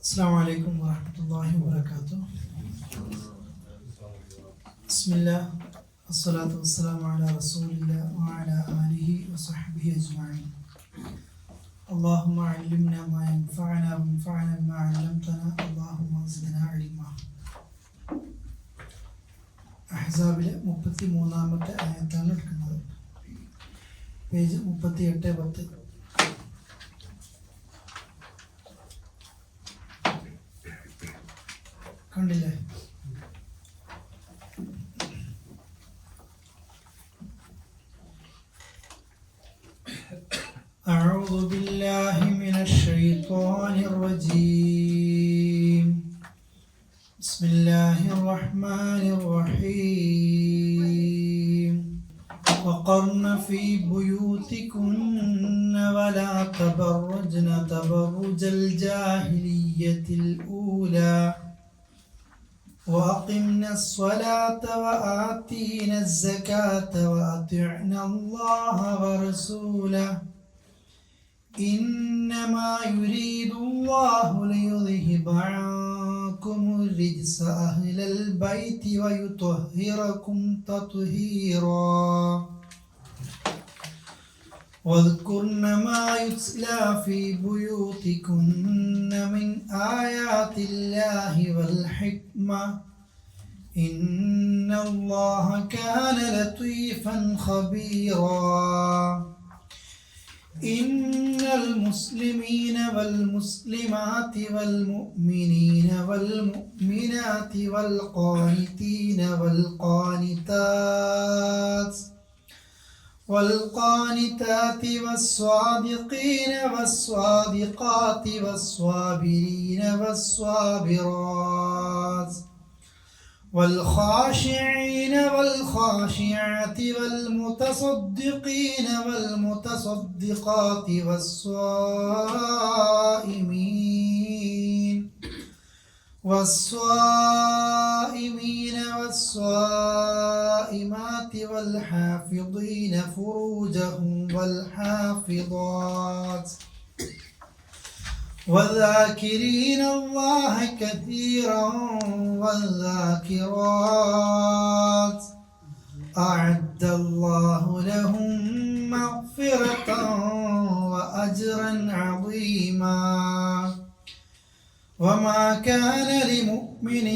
السلام عليكم ورحمة الله وبركاته. بسم الله والصلاة والسلام على رسول الله وعلى آله وصحبه أجمعين. اللهم علمنا ما ينفعنا وانفعنا بما علمتنا اللهم زدنا علما. അഹ്സാബിലെ 33-ാമത്തെ ആയത്താണ് എടുക്കുന്നത്. പേജ് 38-10. കണ്ടില്ലേ? أعوذ بالله من الشيطان الرجيم. بسم الله الرحمن الرحيم. وقرن في بيوتكن ولا تبرجن تبرج الجاهلية الأولى وأقمنا الصلاة وآتينا الزكاة وأطعنا الله ورسوله إنما يريد الله ليذهب عنكم الرجس أهل البيت ويطهركم تطهيرا واذكرن ما يتلى في بيوتكن من آيات الله والحكمة إن الله كان لطيفا خبيرا. إن المسلمين والمسلمات والمؤمنين والمؤمنات والقانتين والقانتات والصادقين والصادقات والصابرين والصابرات والخاشعين والخاشعات والمتصدقين والمتصدقات والصائمين والصائمات والحافظين فروجهم والحافظات والذاكرين الله كثيرا والذاكرات أعد الله لهم مغفرة وأجرا عظيما. وما كان لمؤمن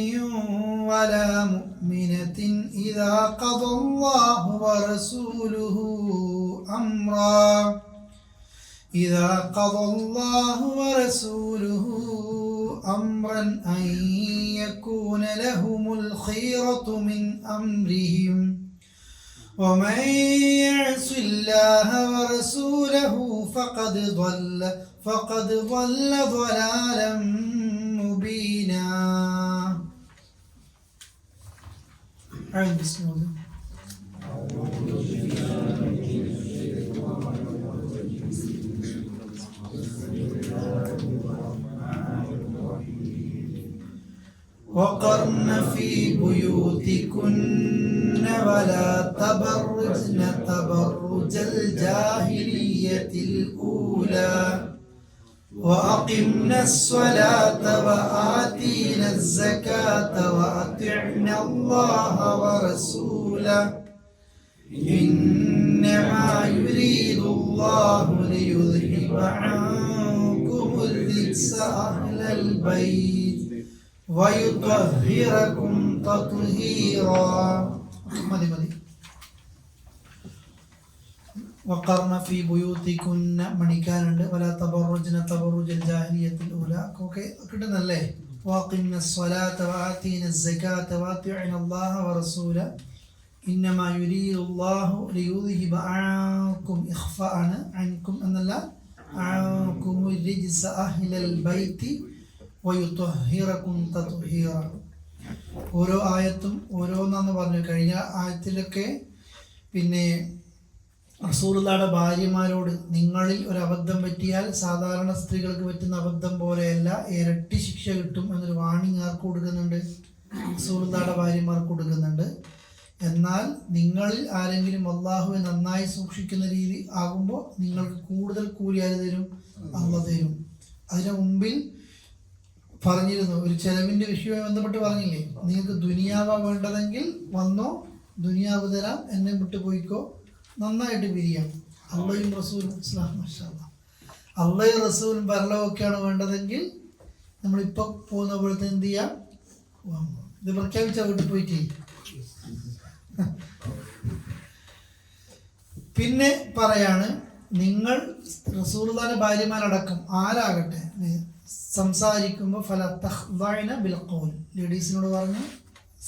ولا مؤمنة إذا قضى الله ورسوله أمرا أن يكون لهم الخيرة من أمرهم ومن يعص الله ورسوله فقد ضل ضلالا مبينا. بسم الله. وقرن في بيوتكن ولا تبرجن تبرج الجاهلية الأولى وأقمنا الصلاة وآتينا الزكاة وأطعنا الله ورسوله إنما يريد الله ليذهب عنكم الرجس أهل البيت ويطهركم تطهيرا. وقرن في بيوتكن മണിക്കാനുണ്ട് ولا تبرجن تبرج الجاهلية الأولى. ഓക്കേ കിട്ടുന്നല്ലേ? وأقمنا الصلاة وآتينا الزكاة وأطعنا الله ورسوله إنما يريد الله ليذهب عنكم إخفاء عنكم എന്നല്ല عنكم الرجس أهل البيت വയുത്വഹിറക്കും തത്വഹീറ. ഓരോ ആയത്തും ഓരോന്നാന്ന് പറഞ്ഞു. കഴിഞ്ഞ ആയത്തിലൊക്കെ പിന്നെ റസൂലുള്ളാഹിയുടെ ഭാര്യമാരോട് നിങ്ങളിൽ ഒരു അബദ്ധം പറ്റിയാൽ സാധാരണ സ്ത്രീകൾക്ക് പറ്റുന്ന അബദ്ധം പോലെയല്ല, ഇരട്ടി ശിക്ഷ കിട്ടും എന്നൊരു വാണിംഗ് ആർക്ക് കൊടുക്കുന്നുണ്ട്? റസൂലുള്ളാഹിയുടെ ഭാര്യമാർക്ക് കൊടുക്കുന്നുണ്ട്. എന്നാൽ നിങ്ങളിൽ ആരെങ്കിലും അള്ളാഹുവെ നന്നായി സൂക്ഷിക്കുന്ന രീതി ആകുമ്പോൾ നിങ്ങൾക്ക് കൂടുതൽ കൂലി ആര് തരും? അള്ളാഹ് തരും. അതിന് മുമ്പിൽ പറഞ്ഞിരുന്നു, ഒരു ചെലവിൻ്റെ വിഷയവുമായി ബന്ധപ്പെട്ട് പറഞ്ഞില്ലേ, നിങ്ങൾക്ക് ദുനിയാവ വേണ്ടതെങ്കിൽ വന്നോ, ദുനിയാവ് തരാം, എന്നെ വിട്ടു പോയിക്കോ, നന്നായിട്ട് പിരിയാം. അള്ളയും റസൂലും അള്ളയും റസൂലും പരലോകമൊക്കെയാണ് വേണ്ടതെങ്കിൽ നമ്മളിപ്പോൾ പോകുന്ന പോലത്തെ എന്ത് ചെയ്യാം, ഇത് പ്രഖ്യാപിച്ച വീട്ടിൽ പോയിട്ട്. പിന്നെ പറയാണ്, നിങ്ങൾ റസൂലുള്ളാഹിന്റെ ഭാര്യമാരടക്കം ആരാകട്ടെ സംസാരിക്കുമ്പോൾ ലേഡീസിനോട് പറഞ്ഞു,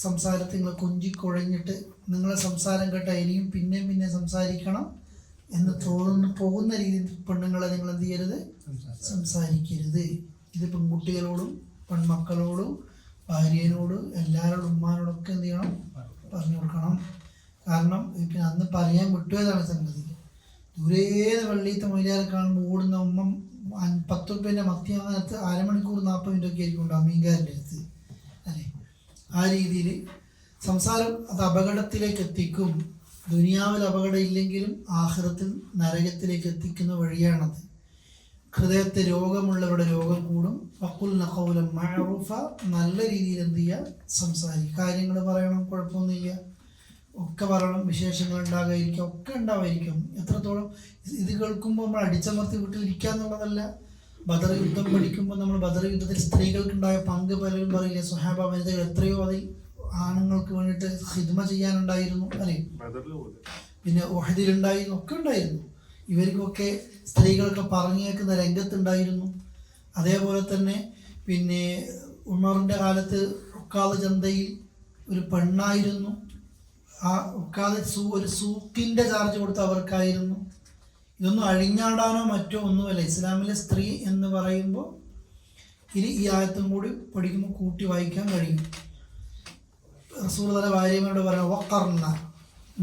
സംസാരത്തിൽ നിങ്ങൾ കൊഞ്ചിക്കുഴഞ്ഞിട്ട് നിങ്ങളെ സംസാരം കേട്ട ഇനിയും പിന്നെ സംസാരിക്കണം എന്ന് തോന്നുന്നു പോകുന്ന രീതിയിൽ പെണ്ണുങ്ങളെ നിങ്ങൾ എന്ത് ചെയ്യരുത്, സംസാരിക്കരുത്. ഇത് പെൺകുട്ടികളോടും പെൺമക്കളോടും ഭാര്യനോടും എല്ലാവരോടും ഉമ്മാനോടൊക്കെ എന്ത് ചെയ്യണം, പറഞ്ഞു കൊടുക്കണം. കാരണം പിന്നെ അന്ന് പറയാൻ വിട്ടുപോയതാണ് സംഗതി. ദൂരേന്ന് വെള്ളിയത്തെ മൊയിലാരെ കാണുമ്പോൾ ഓടുന്ന ഉമ്മ 10 രൂപേൻ്റെ മധ്യാഹ്നത്ത് അരമണിക്കൂർ 40 മിനിറ്റൊക്കെ ആയിരിക്കും ഉണ്ടാവും മീൻകാരൻ്റെ അടുത്ത് അല്ലേ. ആ രീതിയിൽ സംസാരം അത് അപകടത്തിലേക്ക് എത്തിക്കും. ദുനിയാവിൽ അപകടം ഇല്ലെങ്കിലും ആഖിറത്തിൽ നരകത്തിലേക്ക് എത്തിക്കുന്ന വഴിയാണത്. ഹൃദയത്തെ രോഗമുള്ളവരുടെ രോഗം കൂടും. വഖുൽന ഖൗലൻ മഅറൂഫ, നല്ല രീതിയിൽ എന്ത് ചെയ്യുക, സംസാരിക്കുക. കാര്യങ്ങൾ പറയണം, കുഴപ്പമൊന്നുമില്ല, ഒക്കെ പറയണം. വിശേഷങ്ങൾ ഉണ്ടാകാതിരിക്കാം, ഒക്കെ ഉണ്ടാവായിരിക്കും. എത്രത്തോളം ഇത് കേൾക്കുമ്പോൾ നമ്മൾ അടിച്ചമർത്തി വീട്ടിലിരിക്കുക എന്നുള്ളതല്ല. ബദർ യുദ്ധം പഠിക്കുമ്പോൾ നമ്മൾ ബദർ യുദ്ധത്തിൽ സ്ത്രീകൾക്കുണ്ടായ പങ്ക് പലരും പറയില്ല. സ്വഹാബ വനിതകൾ എത്രയോ അതിൽ ആണുങ്ങൾക്ക് വേണ്ടിയിട്ട് ഖിദ്മ ചെയ്യാനുണ്ടായിരുന്നു അല്ലേ. പിന്നെ ഉഹദിലുണ്ടായിരുന്നു, ഒക്കെ ഉണ്ടായിരുന്നു. ഇവർക്കൊക്കെ സ്ത്രീകളൊക്കെ പറഞ്ഞേക്കുന്ന രംഗത്തുണ്ടായിരുന്നു. അതേപോലെ തന്നെ പിന്നെ ഉമറിൻ്റെ കാലത്ത് ഉക്കാദ് ചന്തയിൽ ഒരു പെണ്ണായിരുന്നു. ആ ഉക്കാദ് ഒരു സൂക്കിൻ്റെ ചാർജ് കൊടുത്ത അവർക്കായിരുന്നു. ഇതൊന്നും അഴിഞ്ഞാടാനോ മറ്റോ ഒന്നുമല്ല. ഇസ്ലാമിലെ സ്ത്രീ എന്ന് പറയുമ്പോൾ ഇനി ഈ ആയത്തും കൂടി പഠിക്കുമ്പോൾ കൂട്ടി വായിക്കാൻ കഴിയും. റസൂലുള്ളാഹിയുടെ ഭാര്യമാരോട് പറയാം, വഖർന,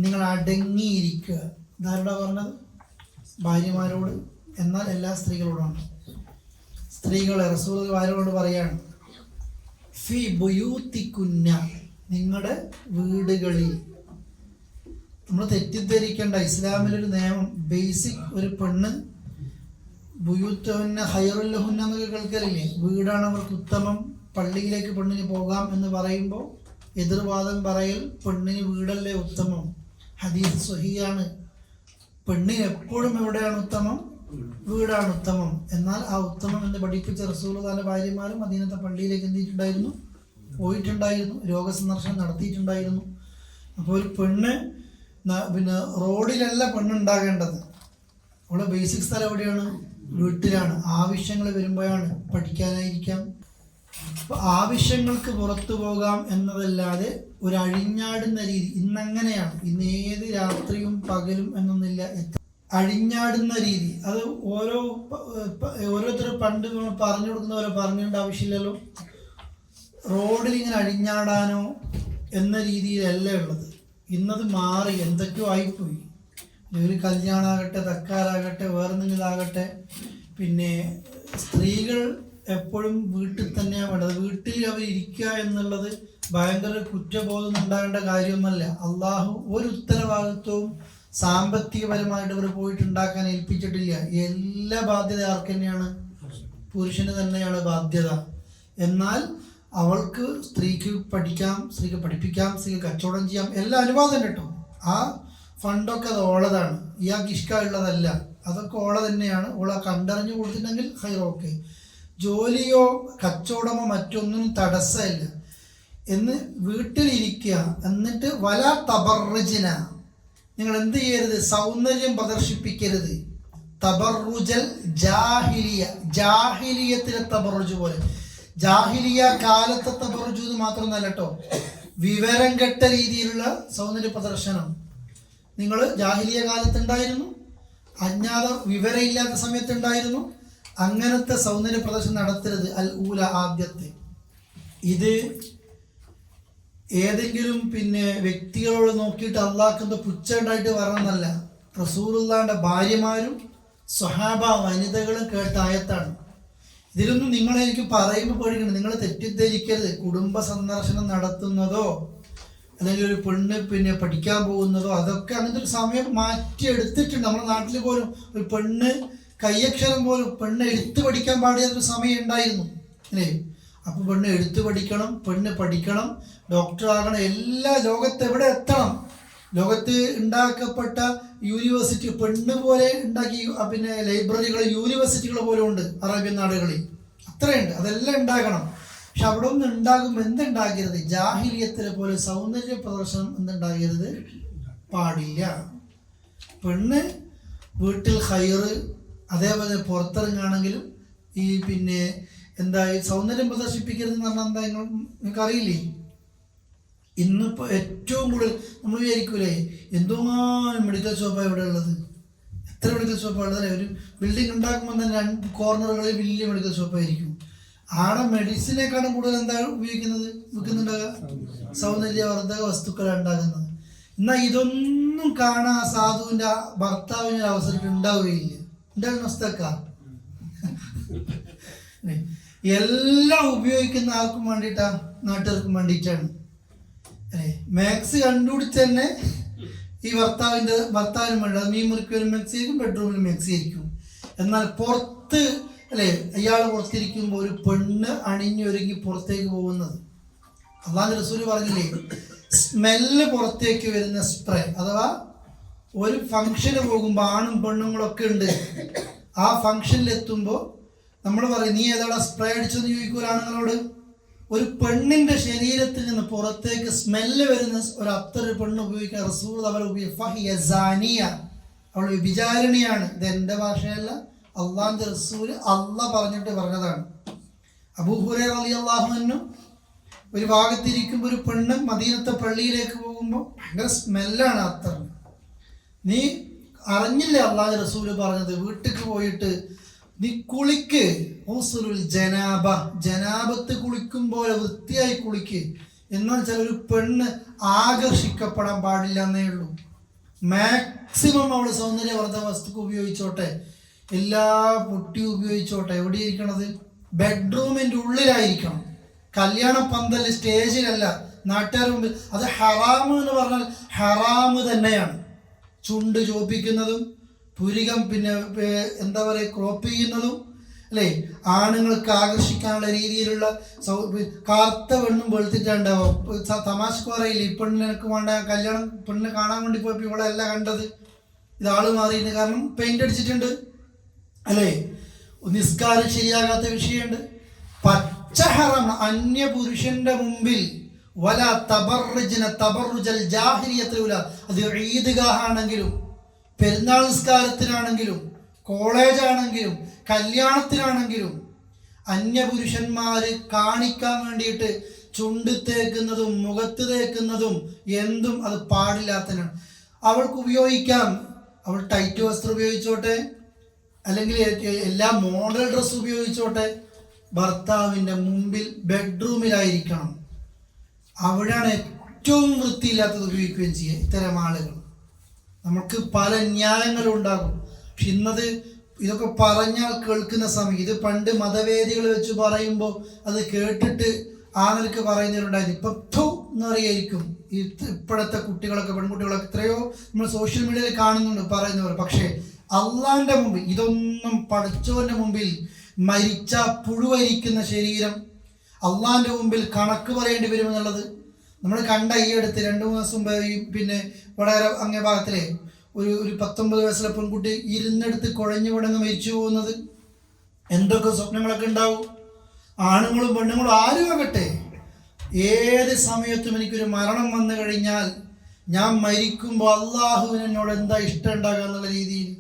നിങ്ങൾ അടങ്ങിയിരിക്കുക. ഇതാരോടാ പറഞ്ഞത്? ഭാര്യമാരോട്. എന്നാൽ എല്ലാ സ്ത്രീകളോടാണ്. സ്ത്രീകളെ റസൂലുള്ളാഹിയുടെ ഭാര്യയോട് പറയാണ്, ഫി ബുയൂത്തികുന്ന, നിങ്ങളുടെ വീടുകളിൽ. നമ്മൾ തെറ്റിദ്ധരിക്കേണ്ട, ഇസ്ലാമിലൊരു നിയമം ബേസിക്, ഒരു പെണ്ണ് ബുയൂത്തുഹുന്ന ഖൈറുല്ലഹുന്ന എന്നൊക്കെ കേൾക്കലില്ലേ, വീടാണ് അവർക്ക് ഉത്തമം, പള്ളിയിലേക്ക് പെണ്ണിന് പോകാം എന്ന് പറയുമ്പോൾ എതിർവാദം പറയൽ പെണ്ണിന് വീടല്ലേ ഉത്തമം. ഹദീസ് സ്വഹീഹാണ്. പെണ്ണിന് എപ്പോഴും എവിടെയാണ് ഉത്തമം? വീടാണ് ഉത്തമം. എന്നാൽ ആ ഉത്തമം എന്ന് പഠിപ്പിച്ച റസൂലുള്ളാഹിയുടെ ഭാര്യമാരും മദീനത്തെ പള്ളിയിലേക്ക് എന്തിട്ടുണ്ടായിരുന്നു, പോയിട്ടുണ്ടായിരുന്നു, രോഗസന്ദർശനം നടത്തിയിട്ടുണ്ടായിരുന്നു. അപ്പോൾ ഒരു പെണ്ണ് പിന്നെ റോഡിലല്ല പെണ്ണുണ്ടാകേണ്ടത്. അവളെ ബേസിക് സ്ഥലം എവിടെയാണ്? വീട്ടിലാണ്. ആവശ്യങ്ങൾ വരുമ്പോഴാണ്, പഠിക്കാനായിരിക്കാം. അപ്പോൾ ആവശ്യങ്ങൾക്ക് പുറത്തു പോകാം എന്നതല്ലാതെ ഒരു അഴിഞ്ഞാടുന്ന രീതി ഇന്നങ്ങനെയാണ്. ഇന്ന് ഏത് രാത്രിയും പകലും എന്നൊന്നില്ല. അഴിഞ്ഞാടുന്ന രീതി അത് ഓരോരുത്തരും പണ്ട് പറഞ്ഞു കൊടുക്കുന്നവരെ പറഞ്ഞേണ്ട ആവശ്യമില്ലല്ലോ. റോഡിൽ ഇങ്ങനെ അഴിഞ്ഞാടാനോ എന്ന രീതിയിലല്ല ഉള്ളത്. ഇന്നത് മാറി, എന്തൊക്കെയോ ആയിപ്പോയി. ഒരു കല്യാണമാകട്ടെ, തക്കാരാകട്ടെ, വേറെന്തെങ്കിലാകട്ടെ, പിന്നെ സ്ത്രീകൾ എപ്പോഴും വീട്ടിൽ തന്നെയാണ് വേണ്ടത്. വീട്ടിൽ അവർ ഇരിക്കുക എന്നുള്ളത് ഭയങ്കര കുറ്റബോധം ഉണ്ടാകേണ്ട കാര്യമൊന്നുമല്ല. അള്ളാഹു ഒരു ഉത്തരവാദിത്വവും സാമ്പത്തികപരമായിട്ട് ഇവർ പോയിട്ടുണ്ടാക്കാൻ ഏൽപ്പിച്ചിട്ടില്ല. എല്ലാ ബാധ്യത ആർക്ക് തന്നെയാണ്? പുരുഷന് തന്നെയാണ് ബാധ്യത. എന്നാൽ അവൾക്ക് സ്ത്രീക്ക് പഠിക്കാം, സ്ത്രീക്ക് പഠിപ്പിക്കാം, സ്ത്രീക്ക് കച്ചവടം ചെയ്യാം, എല്ലാ അനുവാദം കിട്ടും. ആ ഫണ്ടൊക്കെ അത് ഓളതാണ്, ഇയാൾക്ക് ഇഷ്ടമുള്ളതല്ല. അതൊക്കെ ഓള തന്നെയാണ്. ഓളെ കണ്ടറിഞ്ഞു കൊടുത്തിട്ടുണ്ടെങ്കിൽ ഹൈറോക്കെ. ജോലിയോ കച്ചവടമോ മറ്റൊന്നിനും തടസ്സമില്ല. എന്ന് വീട്ടിലിരിക്കുക. എന്നിട്ട് വല തബർറുജന, നിങ്ങൾ എന്ത് ചെയ്യരുത്? സൗന്ദര്യം പ്രദർശിപ്പിക്കരുത്. തബർറുജൽ ജാഹിലിയ, ജാഹിലിയത്തിലെ തബർറുജ് പോലെ. ജാഹിലിയ കാലത്തെ തബർറുജ് എന്ന് മാത്രമൊന്നല്ല കേട്ടോ, വിവരം കെട്ട രീതിയിലുള്ള സൗന്ദര്യ പ്രദർശനം നിങ്ങൾ ജാഹിലിയ കാലത്തുണ്ടായിരുന്നു, അജ്ഞാത വിവരമില്ലാത്ത സമയത്തുണ്ടായിരുന്നു. അങ്ങനത്തെ സൗന്ദര്യ പ്രദർശനം നടത്തരുത്. അൽ ഊല, ആദ്യത്തെ. ഇത് ഏതെങ്കിലും പിന്നെ വ്യക്തികളോട് നോക്കിയിട്ട് അള്ളാഹ്ക്കെന്തോ പുച്ഛമുണ്ടായിട്ട് വരണമെന്നല്ല. റസൂലുള്ളാഹിന്റെ ഭാര്യമാരും സ്വഹാബ വനിതകളും കേട്ട ആയത്താണ്. ഇതിലൊന്നും നിങ്ങളെനിക്ക് പറയുമ്പോൾ പേടിക്കണം, നിങ്ങൾ തെറ്റിദ്ധരിക്കരുത്. കുടുംബ സന്ദർശനം നടത്തുന്നതോ അല്ലെങ്കിൽ ഒരു പെണ്ണ് പിന്നെ പഠിക്കാൻ പോകുന്നതോ അതൊക്കെ അങ്ങനത്തെ ഒരു സമയം മാറ്റിയെടുത്തിട്ടുണ്ട്. നമ്മുടെ നാട്ടിൽ പോലും ഒരു പെണ്ണ് കയ്യക്ഷരം പോലും പെണ്ണ് എടുത്തു പഠിക്കാൻ പാടിയാത്തൊരു സമയം ഉണ്ടായിരുന്നു അല്ലേ. അപ്പോൾ പെണ്ണ് എഴുത്ത് പഠിക്കണം, പെണ്ണ് പഠിക്കണം, ഡോക്ടറാകണം, എല്ലാ ലോകത്ത് എവിടെ എത്തണം. ലോകത്ത് ഉണ്ടാക്കപ്പെട്ട യൂണിവേഴ്സിറ്റി പെണ്ണ് പോലെ ഉണ്ടാക്കി, പിന്നെ ലൈബ്രറികൾ, യൂണിവേഴ്സിറ്റികൾ പോലും ഉണ്ട് അറേബ്യൻ നാടുകളിൽ, അത്രയുണ്ട്. അതെല്ലാം ഉണ്ടാകണം. പക്ഷെ അവിടെ ഒന്ന് ഉണ്ടാകുമ്പോൾ എന്തുണ്ടാകരുത്, ജാഹിലിയത്തിലെ പോലെ സൗന്ദര്യ പ്രദർശനം എന്തുണ്ടാകരുത് പാടില്ല. പെണ്ണ് വീട്ടിൽ ഖൈറ്, അതേപോലെ പുറത്തിറങ്ങുകയാണെങ്കിലും ഈ പിന്നെ എന്താ സൗന്ദര്യം പ്രദർശിപ്പിക്കരുതെന്ന് പറഞ്ഞാൽ എന്താ നിങ്ങൾക്ക് അറിയില്ലേ? ഇന്നിപ്പോൾ ഏറ്റവും കൂടുതൽ നമ്മൾ വിചാരിക്കൂലേ, എന്തോമാനം മെഡിക്കൽ ഷോപ്പാണ് ഇവിടെ ഉള്ളത്. എത്ര മെഡിക്കൽ ഷോപ്പാണ് ഉള്ളത്? ഒരു ബിൽഡിംഗ് ഉണ്ടാക്കുമ്പോൾ തന്നെ 2 കോർണറുകളിൽ വലിയ മെഡിക്കൽ ഷോപ്പായിരിക്കും. ആടെ മെഡിസിനേക്കാളും കൂടുതൽ എന്താ വിൽക്കുന്നുണ്ടാകുക? സൗന്ദര്യവർദ്ധക വസ്തുക്കളാണ് ഉണ്ടാകുന്നത്. എന്നാൽ ഇതൊന്നും കാണാൻ സാധുവിൻ്റെ ഭർത്താവിന് അവസരം ഉണ്ടാവുകയില്ല. ഉണ്ടാകുന്ന അവസ്ഥക്ക എല്ലാം ഉപയോഗിക്കുന്ന ആർക്കും വേണ്ടിയിട്ടാണ്, നാട്ടുകാർക്കും വേണ്ടിയിട്ടാണ്. മാക്സ് കണ്ടുപിടിച്ച് തന്നെ ഈ ഭർത്താവിന് വേണ്ടി അത് മീൻ മുറിക്കൊരു മാക്സി ആയിരിക്കും, ബെഡ്റൂമിൽ മാക്സി ആയിരിക്കും. എന്നാൽ പുറത്ത് അല്ലേ, അയാൾ പുറത്തിരിക്കുമ്പോൾ ഒരു പെണ്ണ് അണിഞ്ഞൊരുങ്ങി പുറത്തേക്ക് പോകുന്നത്, അള്ളാഹുവിന്റെ റസൂൽ പറഞ്ഞില്ലേ, സ്മെല്ല് പുറത്തേക്ക് വരുന്ന സ്പ്രേ, അഥവാ ഒരു ഫംഗ്ഷന് പോകുമ്പോൾ ആണും പെണ്ണുങ്ങളൊക്കെ ഉണ്ട്, ആ ഫംഗ്ഷനിലെത്തുമ്പോൾ നമ്മൾ പറയും നീ ഏതാ സ്പ്രേ അടിച്ചെന്ന് ചോദിക്കൂല ആണുങ്ങളോട്. ഒരു പെണ്ണിന്റെ ശരീരത്തിൽ നിന്ന് പുറത്തേക്ക് സ്മെല്ല് വരുന്ന ഒരു അത്തരം പെണ്ണ് ഉപയോഗിക്കാൻ റസൂൽ അവൾ അവൾ വിചാരണയാണ്. ഇത് എൻ്റെ ഭാഷയല്ല, അള്ളാഹിന്റെ റസൂല് പറഞ്ഞിട്ട് പറഞ്ഞതാണ്. അബൂ ഹുറൈറ റളിയല്ലാഹു അൻഹു ഒരു ഭാഗത്തിരിക്കുമ്പോൾ ഒരു പെണ്ണ് മദീനത്തെ പള്ളിയിലേക്ക് പോകുമ്പോൾ ഭയങ്കര സ്മെല്ലാണ് അത്തറിന്. നീ അറിഞ്ഞില്ലേ അള്ളാഹു റസൂല് പറഞ്ഞത്, വീട്ടിലേക്ക് പോയിട്ട് നീ കുളിക്ക്, ജനാബത്ത് കുളിക്കും പോലെ വൃത്തിയായി കുളിക്ക്. എന്നാൽ ചില ഒരു പെണ്ണ് ആകർഷിക്കപ്പെടാൻ പാടില്ല എന്നേ ഉള്ളൂ. മാക്സിമം അവൾ സൗന്ദര്യവർദ്ധക വസ്തുക്കൾ ഉപയോഗിച്ചോട്ടെ, എല്ലാ പൊട്ടിയും ഉപയോഗിച്ചോട്ടെ. എവിടെയിരിക്കണത്? ബെഡ്റൂമിൻ്റെ ഉള്ളിലായിരിക്കണം. കല്യാണ പന്തൽ സ്റ്റേജിലല്ല, നാട്ടുകാർ മുമ്പിൽ. അത് ഹറാമ് എന്ന് പറഞ്ഞാൽ ഹറാമ് തന്നെയാണ്. ചുണ്ട് ചോപ്പിക്കുന്നതും പുരികം പിന്നെ എന്താ പറയുക ക്രോപ്പ് ചെയ്യുന്നതും അല്ലേ, ആണുങ്ങൾക്ക് ആകർഷിക്കാനുള്ള രീതിയിലുള്ള കാർത്ത പെണ്ണും വെളുത്തിട്ടുണ്ടാവും. തമാശക്ക് പറയില്ല, ഈ പെണ്ണിനക്ക് വേണ്ട കല്യാണം പെണ്ണിനെ കാണാൻ വേണ്ടി പോയപ്പോൾ ഇവളെല്ലാം കണ്ടത്, ഇതാള് മാറിയിട്ട് കാരണം പെയിന്റ് അടിച്ചിട്ടുണ്ട് അല്ലേ. നിസ്കാരം ശരിയാകാത്ത വിഷയമുണ്ട്. പച്ച ഹറാം, അന്യ പുരുഷന്റെ മുമ്പിൽ വല തബർറുജന തബർറുജൽ ജാഹിലിയത്തുല. അത് ഈദ്ഗാഹാണെങ്കിലും പെരുന്നാൾ നിസ്കാരത്തിനാണെങ്കിലും കോളേജാണെങ്കിലും കല്യാണത്തിനാണെങ്കിലും അന്യപുരുഷന്മാര് കാണിക്കാൻ വേണ്ടിയിട്ട് ചുണ്ട് തേക്കുന്നതും മുഖത്ത് തേക്കുന്നതും എന്തും അത് പാടില്ലാത്തതാണ്. അവൾക്ക് ഉപയോഗിക്കാം, അവൾ ടൈറ്റ് വസ്ത്രം ഉപയോഗിച്ചോട്ടെ, അല്ലെങ്കിൽ എല്ലാ മോഡൽ ഡ്രസ്സ് ഉപയോഗിച്ചോട്ടെ, ഭർത്താവിൻ്റെ മുമ്പിൽ ബെഡ്റൂമിലായിരിക്കണം. അവിടെയാണ് ഏറ്റവും വൃത്തിയില്ലാത്തത് ഉപയോഗിക്കുകയും ചെയ്യുക ഇത്തരം ആളുകൾ. നമുക്ക് പല ന്യായങ്ങളും ഉണ്ടാകും. പക്ഷെ ഇന്നത് ഇതൊക്കെ പറഞ്ഞാൽ കേൾക്കുന്ന സമയം, ഇത് പണ്ട് മതവേദികൾ വെച്ച് പറയുമ്പോൾ അത് കേട്ടിട്ട് ആ നിലക്ക് പറയുന്നവരുണ്ടായിരുന്നു. ഇപ്പം എന്നറിയായിരിക്കും ഇപ്പോഴത്തെ കുട്ടികളൊക്കെ, പെൺകുട്ടികളൊക്കെ എത്രയോ നമ്മൾ സോഷ്യൽ മീഡിയയിൽ കാണുന്നുണ്ട് പറയുന്നവർ. പക്ഷേ അള്ളാന്റെ മുമ്പിൽ ഇതൊന്നും, പഠിച്ചവന്റെ മുമ്പിൽ മരിച്ച പുഴുവരിക്കുന്ന ശരീരം അള്ളാന്റെ മുമ്പിൽ കണക്ക് പറയേണ്ടി വരുമെന്നുള്ളത് നമ്മൾ കണ്ട. ഈ അടുത്ത് 2-3 ദിവസം മുമ്പ് പിന്നെ വടകര അങ്ങേ ഭാഗത്തിലെ ഒരു 19 വയസ്സിലെ പെൺകുട്ടി ഇരുന്നെടുത്ത് കുഴഞ്ഞു വിടങ്ങ് മരിച്ചു പോകുന്നത്. എന്തൊക്കെ സ്വപ്നങ്ങളൊക്കെ ഉണ്ടാവും. ആണുങ്ങളും പെണ്ണുങ്ങളും ആരുമാകട്ടെ, ഏത് സമയത്തും എനിക്കൊരു മരണം വന്നു കഴിഞ്ഞാൽ ഞാൻ മരിക്കുമ്പോൾ അള്ളാഹുവിന് എന്നോട് എന്താ ഇഷ്ടം ഉണ്ടാകുക എന്നുള്ള രീതിയിൽ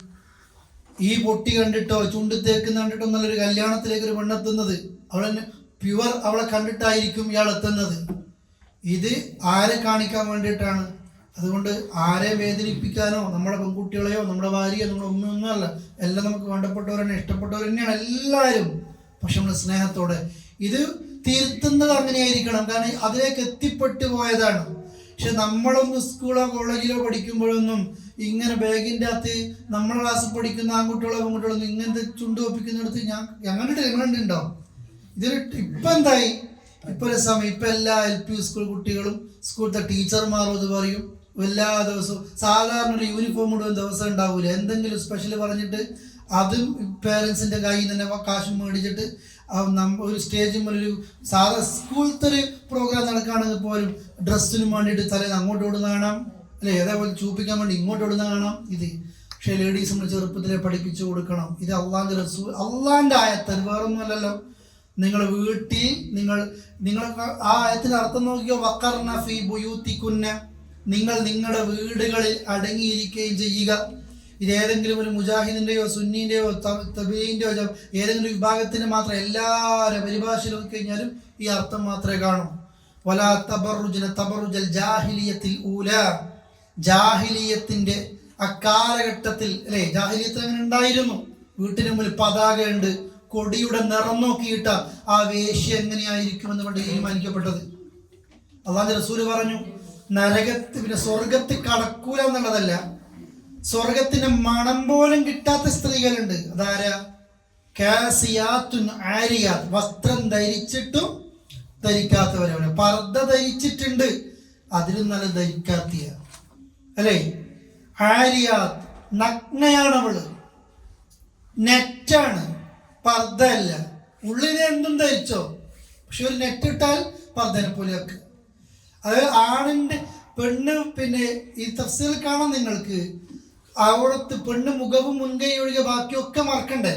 ഈ പൊട്ടി കണ്ടിട്ടോ ചുണ്ട് തേക്കുന്ന കണ്ടിട്ടോ എന്നുള്ളൊരു കല്യാണത്തിലേക്ക് ഒരു പെണ്ണെത്തുന്നത്, അവളെന്നെ പ്യുവർ അവളെ കണ്ടിട്ടായിരിക്കും ഇയാൾ എത്തുന്നത്. ഇത് ആരെ കാണിക്കാൻ വേണ്ടിയിട്ടാണ്? അതുകൊണ്ട് ആരെ വേദനിപ്പിക്കാനോ നമ്മുടെ പെൺകുട്ടികളെയോ നമ്മുടെ ഭാര്യയോ നമ്മുടെ ഒന്നും അല്ല. എല്ലാം നമുക്ക് വേണ്ടപ്പെട്ടവർ തന്നെ, ഇഷ്ടപ്പെട്ടവർ തന്നെയാണ് എല്ലാവരും. പക്ഷെ നമ്മൾ സ്നേഹത്തോടെ ഇത് തിരുത്തുന്നത് അങ്ങനെയായിരിക്കണം. കാരണം അതിലേക്ക് എത്തിപ്പെട്ടു പോയതാണ്. പക്ഷെ നമ്മളൊന്നും സ്കൂളോ കോളേജിലോ പഠിക്കുമ്പോഴൊന്നും ഇങ്ങനെ ബാഗിൻ്റെ അകത്ത് നമ്മളെ ക്ലാസ്സിൽ പഠിക്കുന്ന ആൺകുട്ടികളോ പെൺകുട്ടികളൊന്നും ഇങ്ങനത്തെ ചുണ്ട് ഒപ്പിക്കുന്നിടത്ത് ഞങ്ങളുണ്ടോ? ഇതിൽ ഇപ്പം എന്തായി? ഇപ്പൊ ഒരു സമയം ഇപ്പം എല്ലാ LP സ്കൂൾ കുട്ടികളും സ്കൂളത്തെ ടീച്ചർമാരും അത് പറയും. എല്ലാ ദിവസവും സാധാരണ ഒരു യൂണിഫോം ഇടുന്ന ദിവസം ഉണ്ടാവില്ല, എന്തെങ്കിലും സ്പെഷ്യൽ പറഞ്ഞിട്ട് അതും പേരൻസിൻ്റെ കയ്യിൽ നിന്ന് തന്നെ കാശും മേടിച്ചിട്ട് ഒരു സ്റ്റേജിൽ ഒരു സാധാ സ്കൂളത്തെ ഒരു പ്രോഗ്രാം നടക്കുകയാണെങ്കിൽ പോലും ഡ്രസ്സിന് വേണ്ടിയിട്ട് തലേന്ന് അങ്ങോട്ട് ഓടുന്ന കാണാം, അല്ലെ അതേപോലെ ചൂപ്പിക്കാൻ വേണ്ടി ഇങ്ങോട്ട് ഓടുന്ന കാണാം. ഇത് പക്ഷേ ലേഡീസ് നമ്മൾ ചെറുപ്പത്തിലെ പഠിപ്പിച്ചു കൊടുക്കണം. ഇത് അള്ളാന്റെ റസൂൽ, അള്ളാന്റെ ആയത്ത്, വേറൊന്നുമല്ലല്ലോ. നിങ്ങൾ വീട്ടിൽ നിങ്ങൾ ആ ആയത്തിന്റെ അർത്ഥം നോക്കിയോ, വഖർന ഫീ ബുയൂത്തികുന്ന, നിങ്ങൾ നിങ്ങളുടെ വീടുകളിൽ അടങ്ങിയിരിക്കുകയും ചെയ്യുക. ഇത് ഏതെങ്കിലും ഒരു മുജാഹിദിന്റെയോ സുന്നീന്റെയോ തബീന്റെയോ ഏതെങ്കിലും വിഭാഗത്തിന് മാത്രം, എല്ലാവരും പരിഭാഷയിൽ നോക്കിക്കഴിഞ്ഞാലും ഈ അർത്ഥം മാത്രമേ കാണൂ. വലാ തബറുജന തബറുജൽ ജാഹിലിയത്തിൽ ഊല, ജാഹിലിയത്തിന്റെ അക്കാലഘട്ടത്തിൽ, അല്ലെ ജാഹിലിയത്തിൽ അങ്ങനെ ഉണ്ടായിരുന്നു. വീട്ടിന് മുമ്പിൽ പതാകയുണ്ട്, കൊടിയുടെ നിറം നോക്കിയിട്ട ആ വേശ്യ എങ്ങനെയായിരിക്കുമെന്ന് കൊണ്ട് തീരുമാനിക്കപ്പെട്ടത്. അള്ളാഹുവിന്റെ റസൂല് പറഞ്ഞു, പിന്നെ സ്വർഗത്തിൽ കടക്കൂല എന്നുള്ളതല്ല, സ്വർഗത്തിന്റെ മണം പോലും കിട്ടാത്ത സ്ത്രീകളുണ്ട്. അതാരാ? കാസിയാത്തുൻ ആരിയാത്ത്, വസ്ത്രം ധരിച്ചിട്ടും ധരിക്കാത്തവരവന്. പർദ്ദ ധരിച്ചിട്ടുണ്ട്, അതിലും നല്ല ധരിക്കാത്തിയ, അല്ലേ? ആരിയാത്ത്, നഗ്നയാണ് അവള്, നെറ്റാണ്, പർദ്ദ അല്ല. ഉള്ളിനെ എന്തും ധരിച്ചോ, പക്ഷെ ഒരു നെറ്റ് ഇട്ടാൽ പർദ്ദനെ പോലെയൊക്കെ. അത് ആണിന്റെ പെണ്ണ്, പിന്നെ ഈ തഫ്സീൽ കാണാം നിങ്ങൾക്ക്, അവിടത്ത് പെണ്ണ് മുഖവും മുൻകൈ ഒഴികെ ബാക്കിയൊക്കെ മറക്കണ്ടേ,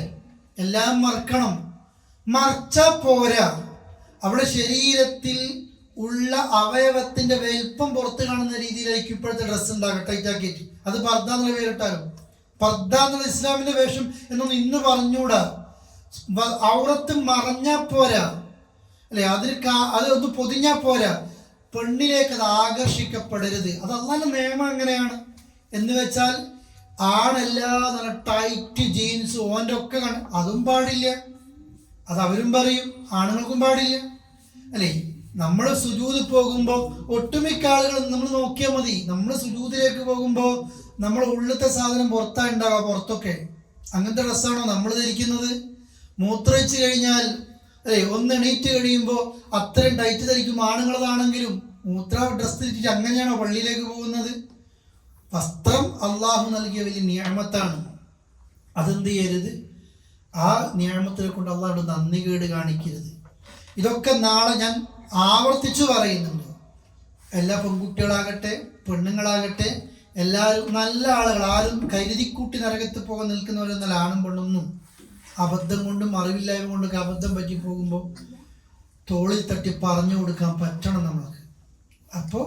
എല്ലാം മറക്കണം. മറച്ചാ പോരാ, അവിടെ ശരീരത്തിൽ ഉള്ള അവയവത്തിന്റെ വലിപ്പം പുറത്ത് കാണുന്ന രീതിയിലായിരിക്കും ഇപ്പോഴത്തെ ഡ്രസ്സ് ഉണ്ടാകട്ടെ, ടൈറ്റ് ആക്കിയിട്ട്. അത് പർദ്ദ എന്നുള്ള പേരിട്ടാലും, പർദ്ദ എന്നുള്ള ഇസ്ലാമിന്റെ വേഷം എന്നൊന്നും ഇന്ന് പറഞ്ഞൂടാ. ഔറത്ത് മറഞ്ഞാ പോരാ, അല്ലെ? അതൊന്ന് പൊതിഞ്ഞാ പോരാ, പെണ്ണിലേക്ക് അത് ആകർഷിക്കപ്പെടരുത്. അത് അള്ളാന്റെ നിയമം എങ്ങനെയാണ് എന്ന് വെച്ചാൽ, ആണല്ലാ നല്ല ടൈറ്റ് ജീൻസ് ഓൻ്റെ ഒക്കെ അതും പാടില്ല. അത് അവരും പറയും, ആണുങ്ങൾക്കും പാടില്ല, അല്ലേ? നമ്മൾ സുജൂദ് പോകുമ്പോൾ ഒട്ടുമിക്ക ആളുകളും നമ്മൾ നോക്കിയാൽ മതി, നമ്മൾ സുജൂദിലേക്ക് പോകുമ്പോൾ നമ്മൾ ഉള്ളിലത്തെ സാധനം പുറത്താ ഉണ്ടാവുക, പുറത്തൊക്കെ. അങ്ങനത്തെ ഡ്രസ്സാണോ നമ്മൾ ധരിക്കുന്നത്? മൂത്രയിച്ച് കഴിഞ്ഞാൽ, അല്ലേ, ഒന്ന് എണീറ്റ് കഴിയുമ്പോൾ അത്രയും ടൈറ്റ് ധരിക്കും ആണുങ്ങളതാണെങ്കിലും. മൂത്ര ഡ്രസ് ധരിച്ചിട്ട് അങ്ങനെയാണോ പള്ളിയിലേക്ക് പോകുന്നത്? വസ്ത്രം അള്ളാഹു നൽകിയ വലിയ നിയമത്താണ്. അതെന്ത് ചെയ്യരുത്? ആ നിയമത്തിനെ കൊണ്ട് അള്ളാഹുടെ നന്ദി കേട് കാണിക്കരുത്. ഇതൊക്കെ നാളെ ഞാൻ ആവർത്തിച്ചു പറയുന്നുണ്ട്. എല്ലാ പെൺകുട്ടികളാകട്ടെ പെണ്ണുങ്ങളാകട്ടെ എല്ലാവരും നല്ല ആളുകൾ, ആരും കരുതിക്കൂട്ടി നരകത്ത് പോകാൻ നിൽക്കുന്നവരൊന്നല്ല. ആണും പെണ്ണൊന്നും അബദ്ധം കൊണ്ടും അറിവില്ലായ്മ കൊണ്ടൊക്കെ അബദ്ധം പറ്റി പോകുമ്പോൾ തോളിൽ തട്ടി പറഞ്ഞു കൊടുക്കാൻ പറ്റണം നമ്മൾക്ക്. അപ്പോൾ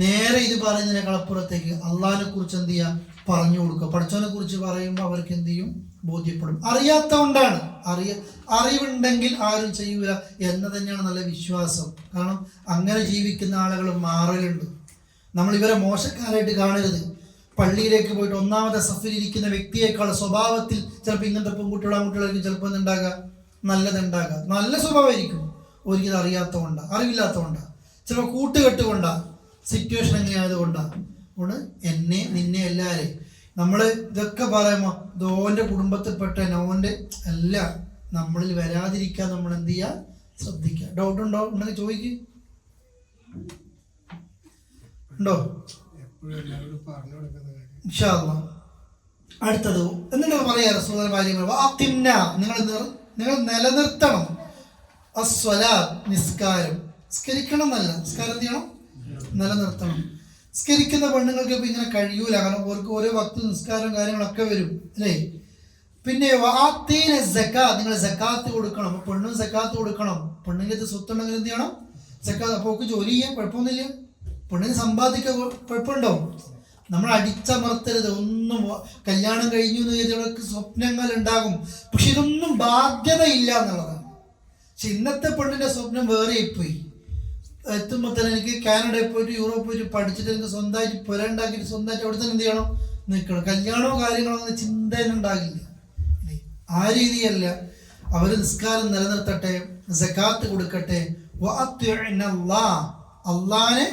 നേരെ ഇത് പറയുന്നതിനേക്കാളപ്പുറത്തേക്ക് അള്ളാഹിനെ കുറിച്ച് എന്ത് ചെയ്യുക, പറഞ്ഞു കൊടുക്കുക. പഠിച്ചവനെ കുറിച്ച് പറയുമ്പോൾ അവർക്ക് എന്ത് ചെയ്യും, ബോധ്യപ്പെടും. അറിയാത്തതുകൊണ്ടാണ്, അറിവുണ്ടെങ്കിൽ ആരും ചെയ്യൂല എന്ന് തന്നെയാണ് നല്ല വിശ്വാസം. കാരണം അങ്ങനെ ജീവിക്കുന്ന ആളുകൾ മാറലുണ്ട്. നമ്മൾ ഇവരെ മോശക്കാരായിട്ട് കാണരുത്. പള്ളിയിലേക്ക് പോയിട്ട് ഒന്നാമത്തെ സഫിൽ ഇരിക്കുന്ന വ്യക്തിയേക്കാൾ സ്വഭാവത്തിൽ ചിലപ്പോൾ ഇങ്ങനത്തെ പെൺകുട്ടികളും ആൺകുട്ടികളായിരിക്കും ചിലപ്പോൾ എന്തുണ്ടാകുക, നല്ലതുണ്ടാകുക. നല്ല സ്വഭാവമായിരിക്കും, ഒരിക്കലും അറിയാത്തതുകൊണ്ടാണ്, അറിവില്ലാത്തതുകൊണ്ടാണ്, ചിലപ്പോൾ കൂട്ടുകെട്ടുകൊണ്ടാണ്, സിറ്റുവേഷൻ എങ്ങനെയായതുകൊണ്ടാണ്. അതുകൊണ്ട് എന്നെ നിന്നെ എല്ലാവരെയും നമ്മൾ ഇതൊക്കെ പറയുമ്പോൾ ദോൻ്റെ കുടുംബത്തിൽപ്പെട്ട നോൻ്റെ എല്ലാം നമ്മളിൽ വരാതിരിക്കാൻ നമ്മൾ എന്ത് ചെയ്യുക, ശ്രദ്ധിക്കുക. ഡൗട്ട് ഉണ്ടോ? ഉണ്ടെങ്കിൽ ചോദിക്കുക. ഉണ്ടോ? ഇൻഷാ അല്ലാഹ്. അടുത്തത് എന്നിട്ട് പറയാ റസൂൽ നിങ്ങൾ നിലനിർത്തണം നിസ്കാരം. നിസ്കരിക്കണം എന്നല്ല, നിസ്കാരം എന്ത് ചെയ്യണം, നിലനിർത്തണം. നിസ്കരിക്കുന്ന പെണ്ണുങ്ങൾക്ക് ഇപ്പം ഇങ്ങനെ കഴിയൂല, കാരണം അവർക്ക് ഓരോ ഭക്തി നിസ്കാരം കാര്യങ്ങളൊക്കെ വരും, അല്ലേ? പിന്നെ നിങ്ങൾ സക്കാത്ത് കൊടുക്കണം. അപ്പൊ പെണ്ണും സക്കാത്ത് കൊടുക്കണം. പെണ്ണിൻ്റെ സ്വത്തുണ്ടെങ്കിൽ എന്ത് ചെയ്യണം, സക്കാത്ത്. അപ്പോൾ ഒക്കെ ജോലി ചെയ്യാൻ കുഴപ്പമൊന്നുമില്ല, പെണ്ണിന് സമ്പാദിക്കാൻ കുഴപ്പമുണ്ടോ? നമ്മൾ അടിച്ചമർത്തരുത്. ഒന്നും കല്യാണം കഴിഞ്ഞു എന്ന് കരുതിയവർക്ക് സ്വപ്നങ്ങൾ ഉണ്ടാകും, പക്ഷെ ഇതൊന്നും ബാധ്യതയില്ല എന്നുള്ളതാണ്. പക്ഷെ ഇന്നത്തെ പെണ്ണിന്റെ സ്വപ്നം വേറെ പോയി. എത്തുമ്പോൾ തന്നെ എനിക്ക് കാനഡയിൽ പോയിട്ട് യൂറോപ്പ് പോയിട്ട് പഠിച്ചിട്ട് എനിക്ക് സ്വന്തമായിട്ട് പുര ഉണ്ടാക്കിയിട്ട് സ്വന്തമായിട്ട് അവിടെ തന്നെ എന്ത് ചെയ്യണം, നിൽക്കണം. കല്യാണമോ കാര്യങ്ങളോ അങ്ങനെ ചിന്ത തന്നെ ഉണ്ടാകില്ല. ആ രീതിയല്ല. അവർ നിസ്കാരം നിലനിർത്തട്ടെ, സക്കാത്ത് കൊടുക്കട്ടെ, അള്ളാനെ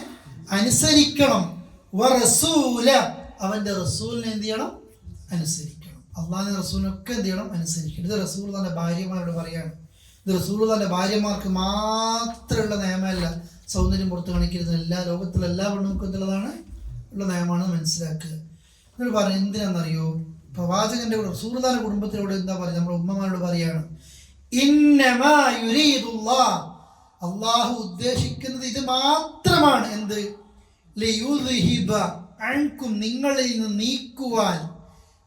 അനുസരിക്കണം, അവന്റെ റസൂലിനെ എന്ത് ചെയ്യണം, അനുസരിക്കണം. അള്ളാഹിന്റെ റസൂലിനൊക്കെ എന്ത് ചെയ്യണം, അനുസരിക്കണം. ഇത് റസൂൽ തന്റെ ഭാര്യമാരോട് പറയാണ്. ഇത് റസൂൽ തന്റെ ഭാര്യമാർക്ക് മാത്രമുള്ള നിയമമല്ല. സൗന്ദര്യം പുറത്ത് കാണിക്കരുത്, എല്ലാ ലോകത്തിലെ എല്ലാ പെണ്ണുങ്ങൾക്കും എന്നുള്ളതാണ് ഉള്ള നിയമമാണ് മനസ്സിലാക്കുക. എന്നിട്ട് പറഞ്ഞു എന്തിനാണെന്നറിയോ, പ്രവാചകന്റെ റസൂലുള്ളാഹിന്റെ കുടുംബത്തിലൂടെ എന്താ പറയുക, നമ്മുടെ ഉമ്മമാരോട് പറയാണ്, ഇന്നമാ യുരീദുല്ലാഹ്, അല്ലാഹു ഉദ്ദേശിക്കുന്നത് ഇത് മാത്രമാണ്. എന്ത്? ലിയുദ്ഹിബ അൻകും, നിങ്ങളിൽ നിന്ന് നീക്കുവാൻ,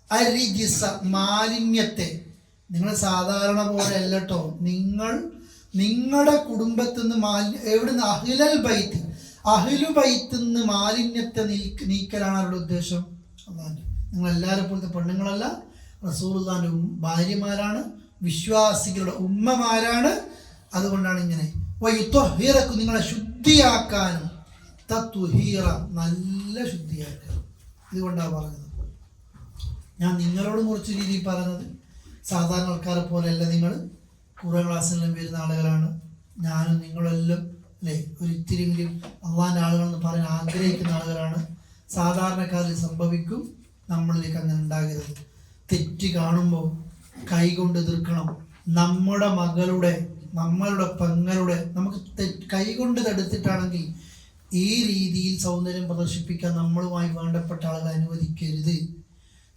അരിജിസ മാലിന്യത്തെ. നിങ്ങൾ സാധാരണ പോലെ അല്ലട്ടോ, നിങ്ങളുടെ കുടുംബത്തിൽ നിന്ന് എവിടുന്ന്? അഹ്ലു ബൈത്തിൽ നിന്ന് മാലിന്യത്തെ നീക്കലാണ് അവരുടെ ഉദ്ദേശം. അള്ളാഹുവിന്റെ, നിങ്ങൾ എല്ലാവരും പോലത്തെ പെണ്ണുങ്ങളല്ല, റസൂലുള്ളാഹിന്റെ ഭാര്യമാരാണ്, വിശ്വാസികളുടെ ഉമ്മമാരാണ്. അതുകൊണ്ടാണ് ഇങ്ങനെ വയുത്വഹീറക്കും, നിങ്ങളെ ശുദ്ധിയാക്കാനും, തത്വഹീറ നല്ല ശുദ്ധിയാക്കാനും. ഇതുകൊണ്ടാണ് പറഞ്ഞത്. ഞാൻ നിങ്ങളോട് കുറച്ച് രീതിയിൽ പറഞ്ഞത് സാധാരണ ആൾക്കാരെ പോലെയല്ല. നിങ്ങൾ ഖുർആൻ ക്ലാസ്സിലെല്ലാം വരുന്ന ആളുകളാണ്. ഞാനും നിങ്ങളെല്ലാം അല്ലേ ഒരിത്തിരിയെങ്കിലും അള്ളാഹിൻ്റെ ആളുകളെന്ന് പറയാൻ ആഗ്രഹിക്കുന്ന ആളുകളാണ്. സാധാരണക്കാരിൽ സംഭവിക്കും, നമ്മളിലേക്ക് അങ്ങനെ ഉണ്ടാകരുത്. തെറ്റ് കാണുമ്പോൾ കൈകൊണ്ട് എതിർക്കണം. നമ്മുടെ മകളുടെ, നമ്മളുടെ പെങ്ങളുടെ നമുക്ക് കൈകൊണ്ട് തടുത്തിട്ടാണെങ്കിൽ ഈ രീതിയിൽ സൗന്ദര്യം പ്രദർശിപ്പിക്കാൻ നമ്മളുമായി വേണ്ടപ്പെട്ട ആളുകൾ അനുവദിക്കരുത്.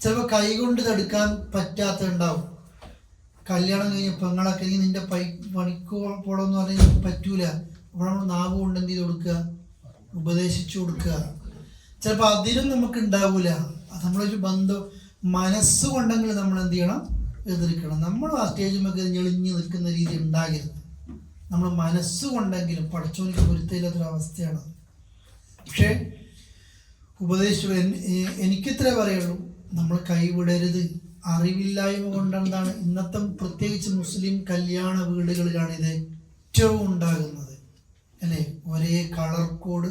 ചിലപ്പോൾ കൈകൊണ്ട് തടുക്കാൻ പറ്റാത്തുണ്ടാവും. കല്യാണം കഴിഞ്ഞ പെങ്ങളൊക്കെ നിന്റെ പണിക്ക് പോണമെന്ന് പറഞ്ഞാൽ പറ്റൂല. അപ്പോൾ നമ്മൾ നാവ് കൊണ്ട് എന്ത് ചെയ്ത് കൊടുക്കുക? ഉപദേശിച്ചു കൊടുക്കുക. ചിലപ്പോൾ അതിനും നമുക്ക് ഉണ്ടാവില്ല. നമ്മളൊരു ബന്ധം മനസ്സുകൊണ്ടെങ്കിൽ നമ്മൾ എന്ത് ചെയ്യണം? എതിർക്കണം. നമ്മൾ ആ സ്റ്റേജിലൊക്കെ ഞെളിഞ്ഞ് നിൽക്കുന്ന രീതി ഉണ്ടാകരുത്. നമ്മൾ മനസ്സുകൊണ്ടെങ്കിലും പഠിച്ചോനിക്ക് പൊരുത്തയില്ലാത്തൊരവസ്ഥയാണ്. പക്ഷേ ഉപദേശിച്ചു എനിക്കിത്രേ പറയുള്ളൂ, നമ്മൾ കൈവിടരുത്. അറിവില്ലായ്മ കൊണ്ടെന്താണ് ഇന്നത്തെ പ്രത്യേകിച്ച് മുസ്ലിം കല്യാണ വീടുകളിലാണ് ഇത് ഏറ്റവും ഉണ്ടാകുന്നത് അല്ലേ. ഒരേ കളർ കോഡ്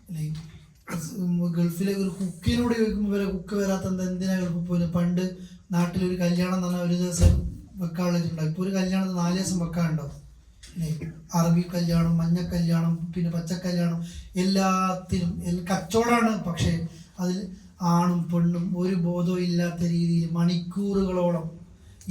അല്ലേ. ഗൾഫിലെ ഒരു കുക്കിനോട് ചോദിക്കുമ്പോൾ വരെ കുക്ക് വരാത്തത് എന്തിനാ ഗൾഫിൽ പോലും. പണ്ട് നാട്ടിലൊരു കല്യാണം എന്ന് പറഞ്ഞാൽ ഒരു ദിവസം വെക്കാനുള്ളതുണ്ടാവും. ഇപ്പോൾ ഒരു കല്യാണത്തിന് 4 ദിവസം വെക്കാനുണ്ടാവും അല്ലേ. അറബി കല്യാണം, മഞ്ഞ കല്യാണം, പിന്നെ പച്ചക്കല്യാണം, എല്ലാത്തിനും കച്ചവടമാണ്. പക്ഷേ അതിൽ ആണും പെണ്ണും ഒരു ബോധവും ഇല്ലാത്ത രീതിയിൽ മണിക്കൂറുകളോളം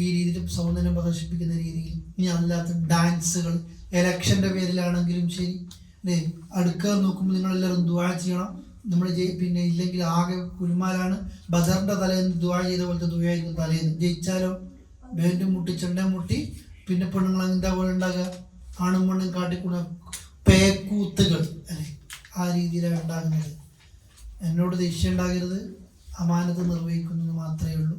ഈ രീതിയിൽ സൗന്ദര്യം പ്രദർശിപ്പിക്കുന്ന രീതിയിൽ. ഇനി അല്ലാത്ത ഡാൻസുകൾ, എലക്ഷൻ്റെ പേരിലാണെങ്കിലും ശരി അല്ലേ. അടുക്കാൻ നോക്കുമ്പോൾ നിങ്ങളെല്ലാവരും ദുആ ചെയ്യണം. നമ്മൾ പിന്നെ ഇല്ലെങ്കിൽ ആകെ കുലുമാലാണ്. ബദറിൻ്റെ തലേന്ന് ദുആ ചെയ്ത പോലത്തെ ദുആയിരിക്കും തലേന്ന്. ജയിച്ചാലോ ബാൻഡും മുട്ടി ചെണ്ടയും മുട്ടി പിന്നെ പെണ്ണുങ്ങൾ എന്താ പോലെ ഉണ്ടാകുക? ആണും പെണ്ണും കാട്ടിക്കുന്ന പേക്കൂത്തുകൾ അല്ലേ. ആ രീതിയിലാണ് ഉണ്ടാകുന്നത്. എന്നോട് ദേഷ്യം ഉണ്ടാകരുത്, അമാനത്ത് നിർവഹിക്കുന്നത് മാത്രമേ ഉള്ളൂ.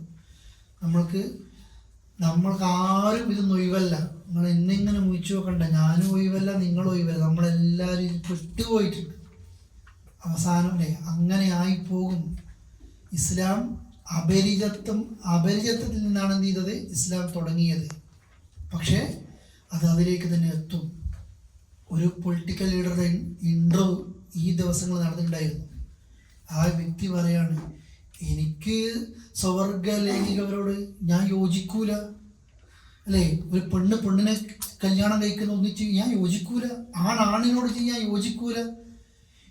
നമ്മൾക്ക് ആരും ഇതൊന്നും ഒഴിവല്ല. നിങ്ങൾ എന്നെങ്ങനെ മുഴിച്ചു നോക്കണ്ട. ഞാനും ഒഴിവല്ല, നിങ്ങളും ഒഴിവല്ല. നമ്മളെല്ലാവരും പെട്ടുപോയിട്ടുണ്ട്. അവസാനം അല്ലേ അങ്ങനെ ആയിപ്പോകും. ഇസ്ലാം അപരിചിതത്തിൽ നിന്നാണ് എന്ത് ചെയ്തത്? ഇസ്ലാം തുടങ്ങിയത്. പക്ഷേ അത് അതിലേക്ക് തന്നെ എത്തും. ഒരു പൊളിറ്റിക്കൽ ലീഡറുടെ ഇൻ്റർവ്യൂ ഈ ദിവസങ്ങൾ നടന്നിട്ടുണ്ടായിരുന്നു. ആ വ്യക്തി പറയാണ്, എനിക്ക് സ്വർഗ ലൈംഗികവരോട് ഞാൻ യോജിക്കൂല അല്ലേ. ഒരു പെണ്ണിനെ കല്യാണം കഴിക്കുന്ന ഒന്നിച്ച് ഞാൻ യോജിക്കൂല. ആണിനോട് ഞാൻ യോജിക്കൂല.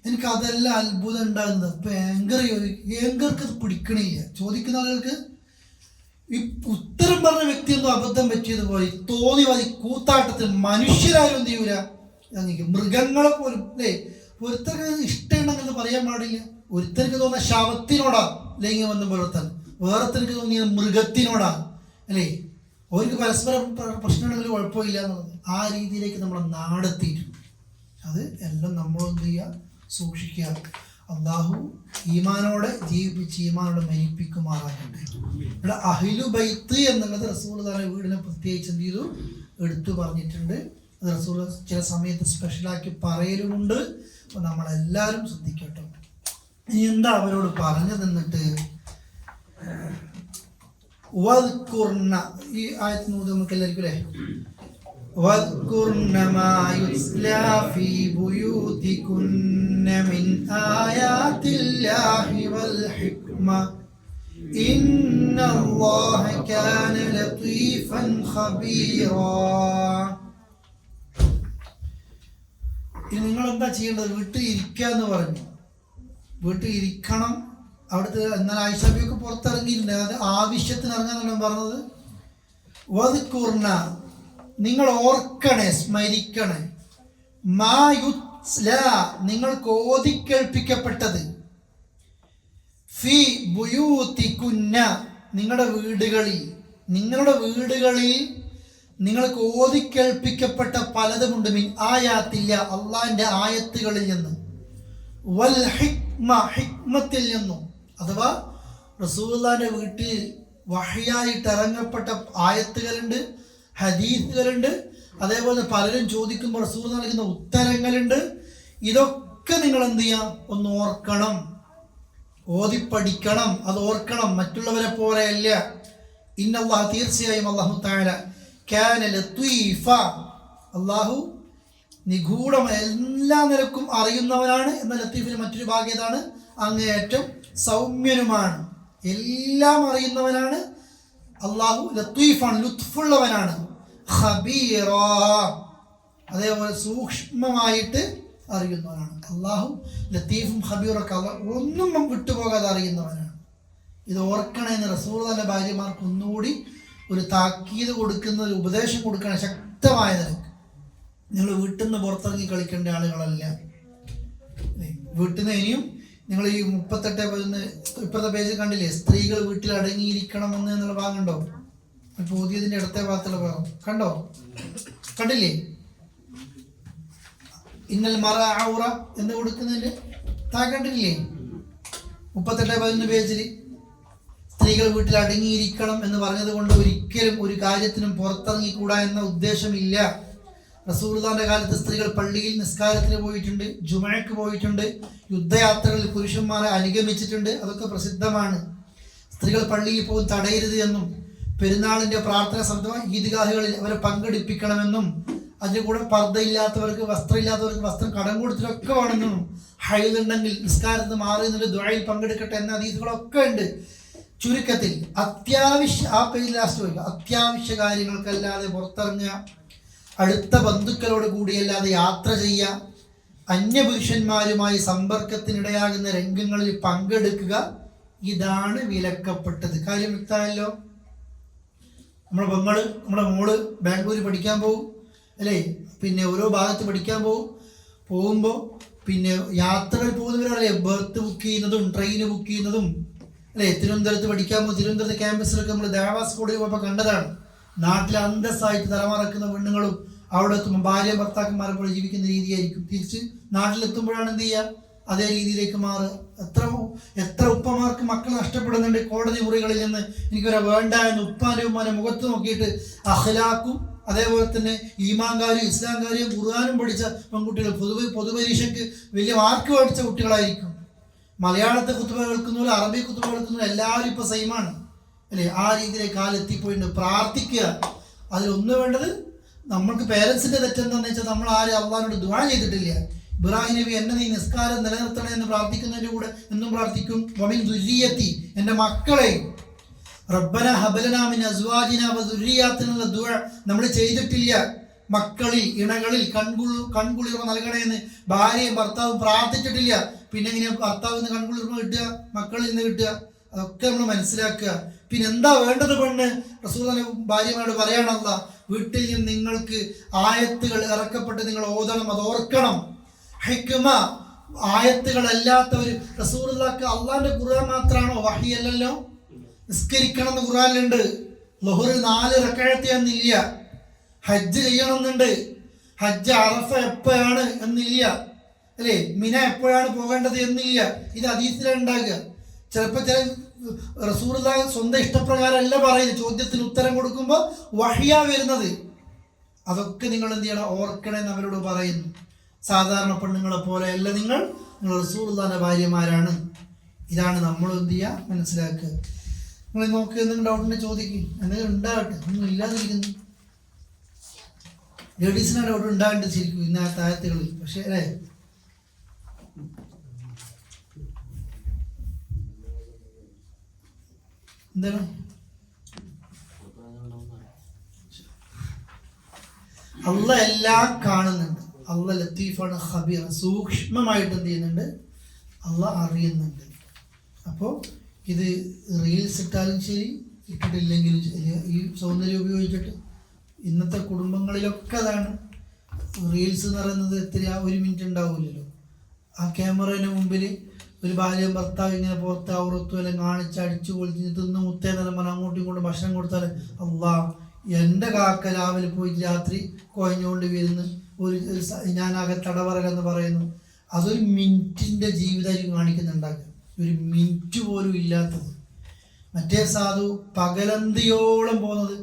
എനിക്ക് അതെല്ലാം അത്ഭുതം ഉണ്ടാകുന്നത്. ഇപ്പം ഏങ്കർക്ക് അത് പിടിക്കണില്ല. ചോദിക്കുന്ന ആളുകൾക്ക് ഈ ഉത്തരം പറഞ്ഞ വ്യക്തിയൊന്നും അബദ്ധം പറ്റിയതുപോലെ തോന്നിവാദി കൂത്താട്ടത്തിൽ മനുഷ്യരാരും എന്ത് ചെയ്യൂല. മൃഗങ്ങളെ പോലും അല്ലേ. ഒരുത്തർക്ക് ഇഷ്ടമുണ്ടെങ്കിൽ പറയാൻ പാടില്ല. ഒരുത്തർക്ക് തോന്നുന്ന ശവത്തിനോടാ ലൈംഗികബന്ധം പുലർത്താൻ, വേറൊരുത്തർക്ക് തോന്നിയത് മൃഗത്തിനോടാ അല്ലേ. അവർക്ക് പരസ്പരം പ്രശ്നമുണ്ടെങ്കിൽ കുഴപ്പമില്ല എന്നുള്ളത്. ആ രീതിയിലേക്ക് നമ്മളെ നാടെത്തിയിട്ടുണ്ട്. അത് എല്ലാം നമ്മളെന്ത് ചെയ്യുക? സൂക്ഷിക്കുക. അള്ളാഹു ഈമാനോടെ ജീവിപ്പിച്ച് ഈമാനോടെ മരിപ്പിക്കുമാറാകട്ടെ. ഇവിടെ അഹ്ലു ബൈത്ത് എന്നുള്ളത് റസൂലുള്ളാഹിയുടെ വീടിനെ പ്രത്യേകിച്ച് എന്ത് ചെയ്തു? എടുത്തു പറഞ്ഞിട്ടുണ്ട്. അത് റസൂൽ ചില സമയത്ത് സ്പെഷ്യലാക്കി പറയലുമുണ്ട്. അപ്പോൾ നമ്മളെല്ലാവരും ശ്രദ്ധിക്കട്ടെ. ഇനി എന്താ അവരോട് പറഞ്ഞു തന്നിട്ട് ഈ ആയത്തിനോട് നമുക്ക് എല്ലാവർക്കും അല്ലേ واذكرن ما يتلى في بيوتكن من آيات الله والحكمة إن الله كان لطيفا خبيرا. നിങ്ങൾ എന്താ ചെയ്യേണ്ടത്? വീട്ടിൽ ഇരിക്കുക എന്ന് പറഞ്ഞു. വീട്ടിൽ ഇരിക്കണം. അവിടുത്തെ എന്നാൽ ആയിഷബിയൊക്കെ പുറത്തിറങ്ങിയിട്ടുണ്ട്. അത് ആവശ്യത്തിന് ഇറങ്ങാന്നാണ് പറഞ്ഞത്. വദ്കുർന, നിങ്ങൾ ഓർക്കണേ, സ്മരിക്കണേ. മാ യുത്ല, നിങ്ങൾക്ക് ഓതിക്കേൾപ്പിക്കപ്പെട്ടത്. ഫി ബുയൂതികുന്ന, നിങ്ങളുടെ വീടുകളിൽ നിങ്ങൾക്ക് ഓതിക്കേൾപ്പിക്കപ്പെട്ട പലതുമുണ്ട്. മിൻ ആയാത്തില്ല, അള്ളാഹിന്റെ ആയത്തുകളിൽ നിന്ന്, വൽ ഹിക്മ, ഹിക്മത്തിൽ നിന്നും. അഥവാ റസൂലുള്ളാഹിന്റെ വീട്ടിൽ വഹ്യായിട്ട് ഇറങ്ങപ്പെട്ട ആയത്തുകളുണ്ട്, ഹദീസുകളുണ്ട്. അതേപോലെ പലരും ചോദിക്കുമ്പോൾ റസൂൽ നൽകുന്ന ഉത്തരങ്ങളുണ്ട്. ഇതൊക്കെ നിങ്ങൾ എന്ത് ചെയ്യാം? ഒന്ന് ഓർക്കണം, ഓതിപ്പഠിക്കണം, അത് ഓർക്കണം. മറ്റുള്ളവരെ പോലെയല്ല. ഇന്നല്ലാഹു, തീർച്ചയായും അല്ലാഹു തആല കാന ലത്തീഫ, അല്ലാഹു നിഗൂഢമായ എല്ലാ നിലക്കും അറിയുന്നവനാണ്. എന്ന ലത്തീഫിന് മറ്റൊരു ഭാഗം ഏതാണ്? അങ്ങേയറ്റം സൗമ്യനുമാണ്, എല്ലാം അറിയുന്നവനാണ്. അല്ലാഹു ലത്തീഫാണ്, ലുത്ഫുള്ളവനാണ്. ഖബീറ, അതേപോലെ സൂക്ഷ്മമായിട്ട് അറിയുന്നവനാണ്. അല്ലാഹു ലത്തീഫും ഖബീറൊക്കെ ഒന്നും വിട്ടുപോകാതെ അറിയുന്നവനാണ്. ഇത് ഓർക്കണമെന്ന് റസൂലുള്ളാഹിന്റെ ഭാര്യമാർക്ക് ഒന്നുകൂടി ഒരു താക്കീത് കൊടുക്കുന്ന, ഒരു ഉപദേശം കൊടുക്കണം ശക്തമായ നിലക്ക്. നിങ്ങൾ വീട്ടിൽ നിന്ന് പുറത്തിറങ്ങി കളിക്കേണ്ട ആളുകളല്ല. വീട്ടിൽ നിന്ന് ഇനിയും നിങ്ങൾ ഈ 38 ഇപ്പോഴത്തെ പേജ് കണ്ടില്ലേ, സ്ത്രീകൾ വീട്ടിൽ അടങ്ങിയിരിക്കണമെന്ന് എന്നുള്ള ഭാഗം ഉണ്ടോ? പുതിയതിന്റെ ഇടത്തെ ഭാഗത്തുള്ള ഭാഗം കണ്ടോ? കണ്ടില്ലേ? ഇന്നൽ മറ ഔറ എന്ന് കൊടുക്കുന്നതിന്റെ കണ്ടില്ലേ? 38-11 പേജിൽ സ്ത്രീകൾ വീട്ടിൽ അടങ്ങിയിരിക്കണം എന്ന് പറഞ്ഞത് കൊണ്ട് ഒരിക്കലും ഒരു കാര്യത്തിനും പുറത്തിറങ്ങിക്കൂടാ എന്ന ഉദ്ദേശമില്ല. റസൂലുള്ളാഹിന്റെ കാലത്ത് സ്ത്രീകൾ പള്ളിയിൽ നിസ്കാരത്തിന് പോയിട്ടുണ്ട്, ജുമഅക്ക് പോയിട്ടുണ്ട്, യുദ്ധയാത്രകളിൽ പുരുഷന്മാരെ അനുഗമിച്ചിട്ടുണ്ട്. അതൊക്കെ പ്രസിദ്ധമാണ്. സ്ത്രീകൾ പള്ളിയിൽ പോകും തടയരുത് എന്നും, പെരുന്നാളിന്റെ പ്രാർത്ഥന സമയത്ത് ഈദ്ഗാഹുകളിൽ അവരെ പങ്കെടുപ്പിക്കണമെന്നും, അതിന് കൂടെ പർദ്ദയില്ലാത്തവർക്ക്, വസ്ത്രമില്ലാത്തവർക്ക് വസ്ത്രം കടം കൊടുത്തിട്ടൊക്കെ വേണമെന്നും, ഹൈദുണ്ടെങ്കിൽ നിസ്കാരത്തിന് മാറി നിന്നിട്ട് ദുആയിൽ പങ്കെടുക്കട്ടെ എന്ന ഹദീസുകളൊക്കെ ഉണ്ട്. ചുരുക്കത്തിൽ അത്യാവശ്യ കാര്യങ്ങൾക്കല്ലാതെ പുറത്തിറങ്ങുക, അടുത്ത ബന്ധുക്കളോട് കൂടിയല്ലാതെ യാത്ര ചെയ്യുക, അന്യപുരുഷന്മാരുമായി സമ്പർക്കത്തിനിടയാകുന്ന രംഗങ്ങളിൽ പങ്കെടുക്കുക, ഇതാണ് വിലക്കപ്പെട്ടത്. കാര്യം വ്യക്തമല്ലോ. നമ്മുടെ മോള് ബാംഗ്ലൂർ പഠിക്കാൻ പോകും അല്ലേ, പിന്നെ ഓരോ ഭാഗത്ത് പഠിക്കാൻ പോകുമ്പോൾ പിന്നെ യാത്രകൾ പോകുന്നവരല്ലേ ബർത്ത് ബുക്ക് ചെയ്യുന്നതും ട്രെയിന് ബുക്ക് ചെയ്യുന്നതും അല്ലേ. തിരുവനന്തപുരത്ത് പഠിക്കാൻ പോകും, തിരുവനന്തപുരത്ത് ക്യാമ്പസിലൊക്കെ നമ്മൾ ദേവാ സ്കൂളിൽ പോയപ്പോൾ കണ്ടതാണ്. നാട്ടിൽ അന്തസ്സായിട്ട് തലമറക്കുന്ന പെണ്ണുങ്ങളും അവിടെ എത്തുമ്പോൾ ഭാര്യ ഭർത്താക്കന്മാരെ പോലെ ജീവിക്കുന്ന രീതിയായിരിക്കും. തിരിച്ച് നാട്ടിലെത്തുമ്പോഴാണ് എന്ത് ചെയ്യുക? അതേ രീതിയിലേക്ക് മാറുക. എത്ര ഉപ്പമാർക്ക് മക്കൾ നഷ്ടപ്പെടുന്നുണ്ട് കോടതി മുറികളിൽ നിന്ന്. എനിക്കൊരു വേണ്ട എന്ന് ഉപ്പാൻ്റെ ഉമ്മാനെ മുഖത്ത് നോക്കിയിട്ട് അഖ്ലാഖും അതേപോലെ തന്നെ ഈമാൻകാരും ഇസ്ലാംകാരെയും ഖുർആനും പഠിച്ച പെൺകുട്ടികൾ, പൊതുപരീക്ഷയ്ക്ക് വലിയ മാർക്ക് പഠിച്ച കുട്ടികളായിരിക്കും. മലയാളത്തെ കുത്തുബ കേൾക്കുന്നവരും അറബി കുത്തുബ കേൾക്കുന്നവരും എല്ലാവരും ഇപ്പോൾ സെയിമാണ് അല്ലേ. ആ രീതിയിലേക്ക് കാലെത്തിപ്പോയിട്ടുണ്ട്. പ്രാർത്ഥിക്കുക. അതിലൊന്നു വേണ്ടത്, നമ്മൾക്ക് പേരൻസിന്റെ തെറ്റെന്താണെന്ന് വെച്ചാൽ നമ്മൾ ആരും അള്ളാഹിനോട് ദുആ ചെയ്തിട്ടില്ല. ഇബ്രാഹിം നബി എന്നെ നീ നിസ്കാരം നിലനിർത്തണേ എന്ന് പ്രാർത്ഥിക്കുന്നതിൻ്റെ കൂടെ എന്നും പ്രാർത്ഥിക്കും വമിൻ ദുരിയത്തി, എൻ്റെ മക്കളെ റബ്ബന ഹബലനാ മിൻ അസ്വാജിനാ വ ദുരിയാത്തിനുള്ള ദുആ നമ്മൾ ചെയ്തിട്ടില്ല. മക്കളിൽ ഇണകളിൽ കൺകുളിർമ നൽകണേന്ന് ഭാര്യയും ഭർത്താവും പ്രാർത്ഥിച്ചിട്ടില്ല. പിന്നെ എങ്ങനെ ഭർത്താവിന് കൺകുളിർമ കിട്ടുക, മക്കളിൽ നിന്ന് കിട്ടുക? അതൊക്കെ നമ്മൾ മനസ്സിലാക്കുക. പിന്നെ എന്താ വേണ്ടത്? പെണ്ണ് റസൂലുള്ളാഹി ഭാര്യമാരോട് പറയാണല്ല, വീട്ടിൽ നിന്ന് നിങ്ങൾക്ക് ആയത്തുകൾ ഇറക്കപ്പെട്ട് നിങ്ങൾ ഓതണം, അത് ഓർക്കണം. ഹിക്മ ആയത്തുകളല്ലാത്തവർ, റസൂലുള്ളാഹിക്ക് അള്ളാഹിന്റെ ഖുർആൻ മാത്രമാണോ വഹിയല്ലല്ലോ? നിസ്കരിക്കണം എന്ന് ഖുർആനിലുണ്ട്. ളുഹ്ർ 4 റക്അത്ത് എന്നില്ല. ഹജ്ജ് ചെയ്യണമെന്നുണ്ട്. ഹജ്ജ് അറഫ എപ്പോഴാണ് എന്നില്ല അല്ലേ. മിന എപ്പോഴാണ് പോകേണ്ടത് എന്നില്ല. ഇത് ഹദീസിലാണ് ഉണ്ടാകുക. ചിലപ്പോൾ ചില റസൂലുള്ളാഹി സ്വന്തം ഇഷ്ടപ്രകാരമല്ല പറയുന്നത്. ചോദ്യത്തിന് ഉത്തരം കൊടുക്കുമ്പോൾ വഹിയാ വരുന്നത്. അതൊക്കെ നിങ്ങൾ എന്ത് ചെയ്യണം? ഓർക്കണമെന്ന് അവരോട് പറയുന്നു. സാധാരണ പെണ്ണുങ്ങളെ പോലെയല്ല നിങ്ങൾ റസൂലുള്ളാഹിന്റെ ഭാര്യമാരാണ്. ഇതാണ് നമ്മൾ എന്ത് ചെയ്യുക? മനസ്സിലാക്കുക. നിങ്ങൾ നോക്കുക, എന്തെങ്കിലും ഡൗട്ടിനെ ചോദിക്കും, എന്തെങ്കിലും ഉണ്ടാകട്ടെ. ഒന്നും ഇല്ലാതിരിക്കുന്നു. ലേഡീസിനെ ഡൗട്ട് ഉണ്ടാകേണ്ട ശരിക്കും ഇന്നത്തെ ആയത്തുകളിൽ. പക്ഷേ അല്ലേ, എന്താണ് അള്ള എല്ലാം കാണുന്നുണ്ട്. അള്ള ലത്തീഫാണ്, ഖബീർ, സൂക്ഷ്മമായിട്ട് എന്ത് ചെയ്യുന്നുണ്ട്? അള്ള അറിയുന്നുണ്ട്. അപ്പോൾ ഇത് റീൽസ് ഇട്ടാലും ശരി, ഇട്ടിട്ടില്ലെങ്കിലും ശരി, ഈ സൗന്ദര്യം ഉപയോഗിച്ചിട്ട് ഇന്നത്തെ കുടുംബങ്ങളിലൊക്കെ അതാണ്. റീൽസ് എന്ന് പറയുന്നത് എത്ര 1 മിനിറ്റ് ഉണ്ടാവില്ലല്ലോ. ആ ക്യാമറേൻ്റെ മുമ്പിൽ ഒരു ഭാര്യയും ഭർത്താവ് ഇങ്ങനെ പുറത്ത് ഔറത്തും എല്ലാം കാണിച്ച് അടിച്ചു പൊളിച്ച് തിന്ന് മുത്തേന്നെല്ലാം പറഞ്ഞാൽ അങ്ങോട്ടും ഇങ്ങോട്ടും ഭക്ഷണം കൊടുത്താൽ അള്ളാ എൻ്റെ കാക്ക രാവിലെ പോയിട്ട് രാത്രി കുഴഞ്ഞുകൊണ്ട് വരുന്നു, ഞാനാകെ തടവറലെന്ന് പറയുന്നു. അതൊരു മിനിറ്റിൻ്റെ ജീവിതം കാണിക്കുന്നുണ്ടാക്കുക, ഒരു മിനിറ്റ് പോലും ഇല്ലാത്തത്. മറ്റേ സാധു പകലന്തിയോളം പോകുന്നത്.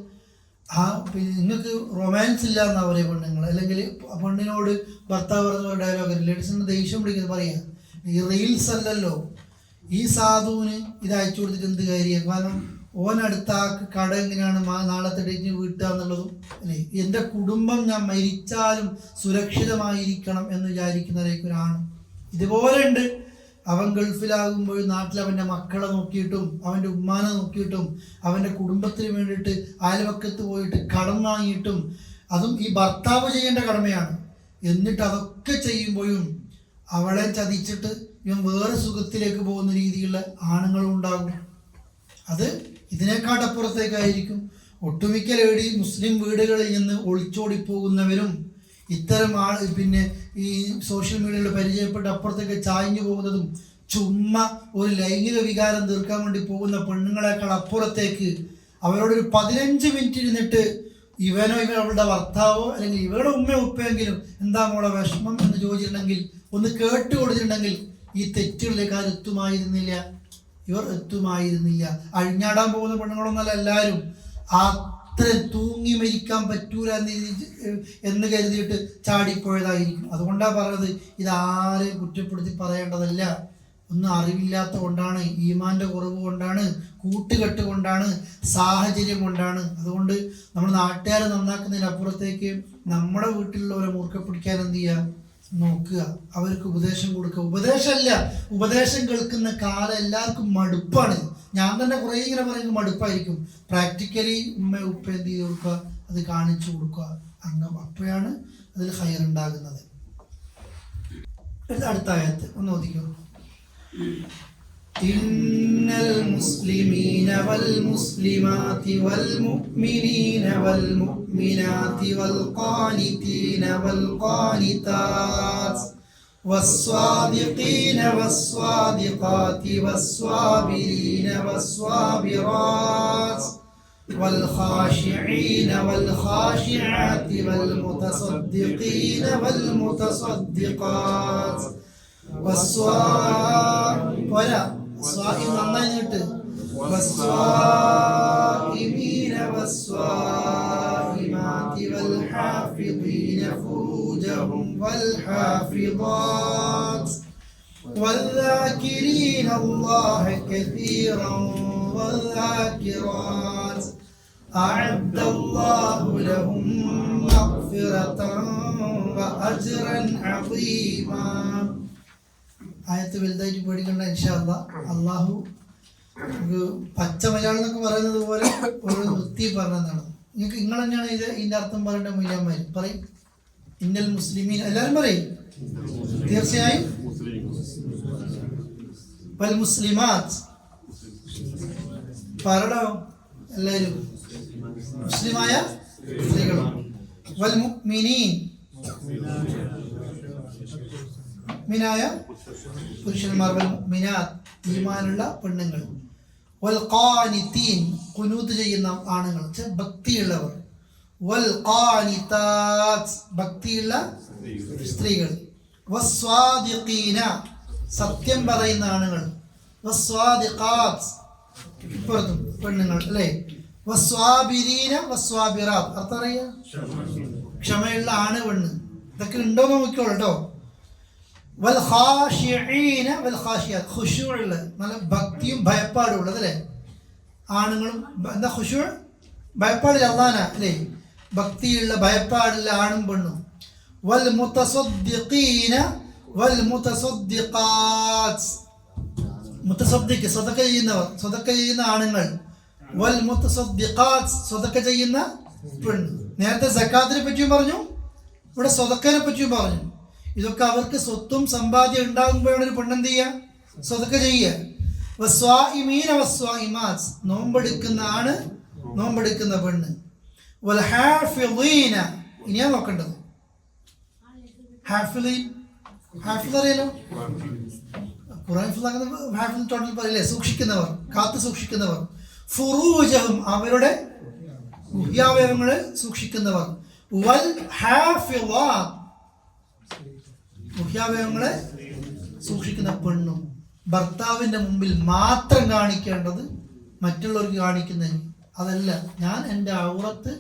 പിന്നെ നിങ്ങൾക്ക് റൊമാൻസ് ഇല്ല എന്നാ പറയുക പെണ്ണുങ്ങൾ, അല്ലെങ്കിൽ പെണ്ണിനോട് ഭർത്താവ് പറഞ്ഞ ഡയലോഗ് ലേഡീസിന് ദേഷ്യം പിടിക്കുന്നത് പറയാ, ഈ റീൽസ് അല്ലല്ലോ. ഈ സാധുവിന് ഇത് അയച്ചു കൊടുത്തിട്ട് എന്ത് കാര്യം? കാരണം ഓനടുത്ത കട എങ്ങനെയാണ് നാളത്തെ ഡേറ്റിന് വീട്ടുക എന്നുള്ളതും അല്ലേ. എൻ്റെ കുടുംബം ഞാൻ മരിച്ചാലും സുരക്ഷിതമായിരിക്കണം എന്ന് വിചാരിക്കുന്നവരേക്കൊരാണ്. ഇതുപോലെ ഉണ്ട്. അവൻ ഗൾഫിലാകുമ്പോൾ നാട്ടിൽ അവൻ്റെ മക്കളെ നോക്കിയിട്ടും അവൻ്റെ ഉമ്മാനെ നോക്കിയിട്ടും അവൻ്റെ കുടുംബത്തിന് വേണ്ടിയിട്ട് അയൽവക്കത്ത് പോയിട്ട് കടം വാങ്ങിയിട്ടും, അതും ഈ ഭർത്താവ് ചെയ്യേണ്ട കടമയാണ്. എന്നിട്ട് അതൊക്കെ ചെയ്യുമ്പോഴും അവളെ ചതിച്ചിട്ട് ഇവൻ വേറെ സുഖത്തിലേക്ക് പോകുന്ന രീതിയിലുള്ള ആണുങ്ങളും ഉണ്ടാകും. അത് ഇതിനേക്കാട്ടപ്പുറത്തേക്കായിരിക്കും. ഒട്ടുമിക്ക മുസ്ലിം വീടുകളിൽ നിന്ന് ഒളിച്ചോടിപ്പോകുന്നവരും ഇത്തരം പിന്നെ ഈ സോഷ്യൽ മീഡിയയിൽ പരിചയപ്പെട്ട് അപ്പുറത്തേക്ക് ചായഞ്ഞു പോകുന്നതും ചുമ്മാ ഒരു ലൈംഗിക വികാരം തീർക്കാൻ വേണ്ടി പോകുന്ന പെണ്ണുങ്ങളെക്കാൾ അപ്പുറത്തേക്ക് അവരോടൊരു 15 മിനിറ്റ് ഇരുന്നിട്ട് ഇവനോ അവളുടെ ഭർത്താവോ അല്ലെങ്കിൽ ഇവരുടെ ഉമ്മയോ ഉപ്പയെങ്കിലും എന്താ മോളെ വിഷമം എന്ന് ചോദിച്ചിട്ടുണ്ടെങ്കിൽ, ഒന്ന് കേട്ട് കൊടുത്തിട്ടുണ്ടെങ്കിൽ ഈ തെറ്റുകളിലേക്ക് ആരും എത്തുമായിരുന്നില്ല. അഴിഞ്ഞാടാൻ പോകുന്ന പെണ്ണുങ്ങളൊന്നല്ല എല്ലാവരും. അത്ര തൂങ്ങി മരിക്കാൻ പറ്റൂല എന്ന് കരുതിയിട്ട് ചാടിപ്പോയതായിരിക്കും. അതുകൊണ്ടാണ് പറഞ്ഞത്, ഇതാരെയും കുറ്റപ്പെടുത്തി പറയേണ്ടതല്ല. ഒന്നും അറിവില്ലാത്ത കൊണ്ടാണ്, ഈമാൻ്റെ കുറവ് കൊണ്ടാണ്, കൂട്ടുകെട്ട് കൊണ്ടാണ്, സാഹചര്യം കൊണ്ടാണ്. അതുകൊണ്ട് നമ്മൾ നാട്ടുകാരെ നന്നാക്കുന്നതിനപ്പുറത്തേക്ക് നമ്മുടെ വീട്ടിലുള്ളവരെ മൂർഖ പിടിക്കാൻ എന്ത് ചെയ്യുക, നോക്കുക, അവർക്ക് ഉപദേശം കൊടുക്കുക. ഉപദേശമല്ല, ഉപദേശം കേൾക്കുന്ന കാലം എല്ലാവർക്കും മടുപ്പാണ്. ഞാൻ തന്നെ കുറേ ഇങ്ങനെ പറയുമ്പോൾ മടുപ്പായിരിക്കും. പ്രാക്ടിക്കലി ഉമ്മ ഉപ്പ എന്ത് ചെയ്ത് കൊടുക്കുക, അത് കാണിച്ചു കൊടുക്കുക. അപ്പോഴാണ് അതിൽ ഹൈർ ഉണ്ടാകുന്നത്. അടുത്ത ആയത്ത് ഒന്ന് ഓദിക്കൂ. ഇന്നൽ മുസ്ലിമീന വൽ മുസ്ലിമാതി വൽ മുഅ്മിനീന വൽ മുഅ്മിനാതി വൽ ഖാനിതീന വൽ ഖാനിതാത് വസ്വാദിഖീന വസ്വാദിഖാതി വസ്വാബിരീന വസ്വാബിറാത് വൽ ഖാശിഈന വൽ ഖാശിആതി വൽ മുതസദ്ദിഖീന വൽ മുതസദ്ദിഖാത് നന്നായി നീട്ട്. والصائمين والصائمات والحافظين فروجهم والحافظات والذاكرين الله كثيرا والذاكرات أعد الله لهم مغفرة وأجرا عظيما. ആയത്ത് വലുതായിട്ട് പേടിക്കണ്ട ഇൻഷാ അല്ലാഹ്. അള്ളാഹു പച്ച മലയാളം എന്നൊക്കെ പറയുന്നത് പോലെ ഒരു വൃത്തി പറഞ്ഞതാണ്. നിങ്ങൾക്ക് നിങ്ങൾ തന്നെയാണ് ഇതിൻ്റെ അർത്ഥം പറയേണ്ട മൂല്യന്മാർ പറയും. ഇന്നൽ മുസ്ലിമീൻ എല്ലാവരും പറയും തീർച്ചയായും. വൽ മുസ്ലിമാത്ത് പറയണോ എല്ലാവരും, മുസ്ലിമായ സ്ത്രീകളും. വൽ മുഅ്മിനീൻ മുഅ്മിനായ പുരുഷന്മാർ, വൽ മുഅ്മിനാത്ത് ഈമാനുള്ള പെണ്ണുങ്ങൾ, വൽ ഖാനിതീൻ ഖുനൂത്ത് ചെയ്യുന്ന ആണുങ്ങൾ ഭക്തിയുള്ളവർ, വൽ ഖാനിതാത്ത് ഭക്തിയുള്ള സ്ത്രീകൾ, വസ്വാദിഖീന സത്യം പറയുന്ന ആണുങ്ങൾ, വസ്വാദിഖാത്ത് ഇപ്പുറത്തും പെണ്ണുങ്ങൾ അല്ലേ, വസ്വാബിരീന വസ്വാബിറാത്ത് അർത്ഥം അറിയാം, ക്ഷമയുള്ള ആണ് പെണ്ണ്. ഇതൊക്കെ ഉണ്ടോ നോക്കിക്കോളൂ കേട്ടോ. വൽ ഖാശിഈന വൽ ഖാശിയാത്ത് ഖുശൂഉള്ള നല്ല ഭക്തിയും ഭയപ്പാടും ഉള്ളത് അല്ലേ ആണുങ്ങളും. എന്താ ഖുശൂ? ഭയപ്പാടില്ല അള്ളാന അല്ലേ, ഭക്തിയുള്ള ഭയപ്പാടുള്ള ആണും പെണ്ണും. വൽ മുതസദ്ദിഖീന വൽ മുതസദ്ദിഖാത്ത് മുതസദ്ദിഖ് സദഖ ചെയ്യുന്നവർ, സദഖ ചെയ്യുന്ന ആണുങ്ങൾ. വൽ മുതസദ്ദിഖാത്ത് സദഖ ചെയ്യുന്ന പെണ്ണ്. നേരത്തെ സക്കാത്തിനെ പറ്റിയും പറഞ്ഞു, ഇവിടെ സദഖനെ പറ്റിയും പറഞ്ഞു. ഇതൊക്കെ അവർക്ക് സ്വത്തും സമ്പാദ്യം ഉണ്ടാകുമ്പോഴാണ് ഒരു പെണ്ണെന്ത് ചെയ്യുക, സദഖ ചെയ്യുക. വസ്വാഇമീന വസ്വാഇമാത്ത് നോമ്പെടുക്കുന്ന ആണ്, നോമ്പെടുക്കുന്ന പെണ്ണ്. വൽ ഹാഫിളീന ഇനിയാ നോക്കേണ്ടത്. ഹാഫിളീൻ ഹാഫിള് അറിയാലോ, ഖുർആൻ ഹാഫിള് ടോട്ടൽ പറയില്ലേ, സൂക്ഷിക്കുന്നവർ, കാത്തു സൂക്ഷിക്കുന്നവർ. ഫുറൂജഹും അവരുടെ ഗുഹ്യാവയവങ്ങളെ സൂക്ഷിക്കുന്നവർ, വൽ ഹാഫിളാത്ത്, ഗുഹ്യാവയവങ്ങളെ സൂക്ഷിക്കുന്ന പെണ്ണും. ഭർത്താവിന്റെ മുമ്പിൽ മാത്രം കാണിക്കേണ്ടത് മറ്റുള്ളവർക്ക് കാണിക്കുന്നതിന് അതല്ല. ഞാൻ എൻ്റെ ഔറത്ത്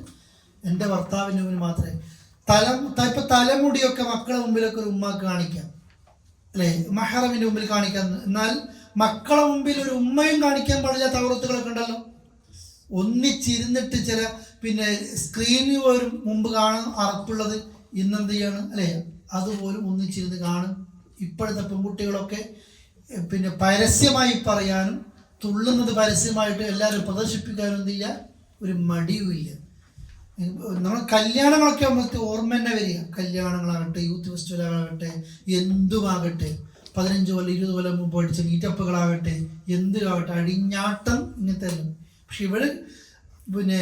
എൻ്റെ ഭർത്താവിൻ്റെ മുമ്പിൽ മാത്രമേ. ഇപ്പൊ തലമുടിയൊക്കെ മക്കളെ മുമ്പിലൊക്കെ ഒരു ഉമ്മാക്ക് കാണിക്കാം അല്ലേ, മഹറമിന്റെ മുമ്പിൽ കാണിക്കാൻ. എന്നാൽ മക്കളെ മുമ്പിൽ ഒരു ഉമ്മയും കാണിക്കാൻ പാടില്ലാത്ത ഔറത്തുകളൊക്കെ ഉണ്ടല്ലോ. ഒന്നിച്ചിരുന്നിട്ട് ചില സ്ക്രീനിൽ പോലും മുമ്പ് കാണാൻ അറപ്പുള്ളത് ഇന്നെന്ത് ചെയ്യാണ് അല്ലേ, അതുപോലും ഒന്നിച്ചിരുന്ന് കാണും. ഇപ്പോഴത്തെ പെൺകുട്ടികളൊക്കെ പരസ്യമായി പറയാനും തുള്ളുന്നത് പരസ്യമായിട്ട് എല്ലാവരും പ്രദർശിപ്പിക്കാനും എന്തില്ല, ഒരു മടിയുമില്ല. നമ്മൾ കല്യാണങ്ങളൊക്കെ നമുക്ക് ഓർമ്മ തന്നെ വരിക. കല്യാണങ്ങളാകട്ടെ, യൂത്ത് ഫെസ്റ്റിവലാകട്ടെ, എന്തുമാകട്ടെ, 15 കൊല്ലം 20 കൊല്ലം മുമ്പ് പഠിച്ച മീറ്റപ്പുകളാകട്ടെ, എന്തിലാകട്ടെ, അടിഞ്ഞാട്ടം ഇങ്ങനത്തെ എല്ലാം. പക്ഷെ ഇവിടെ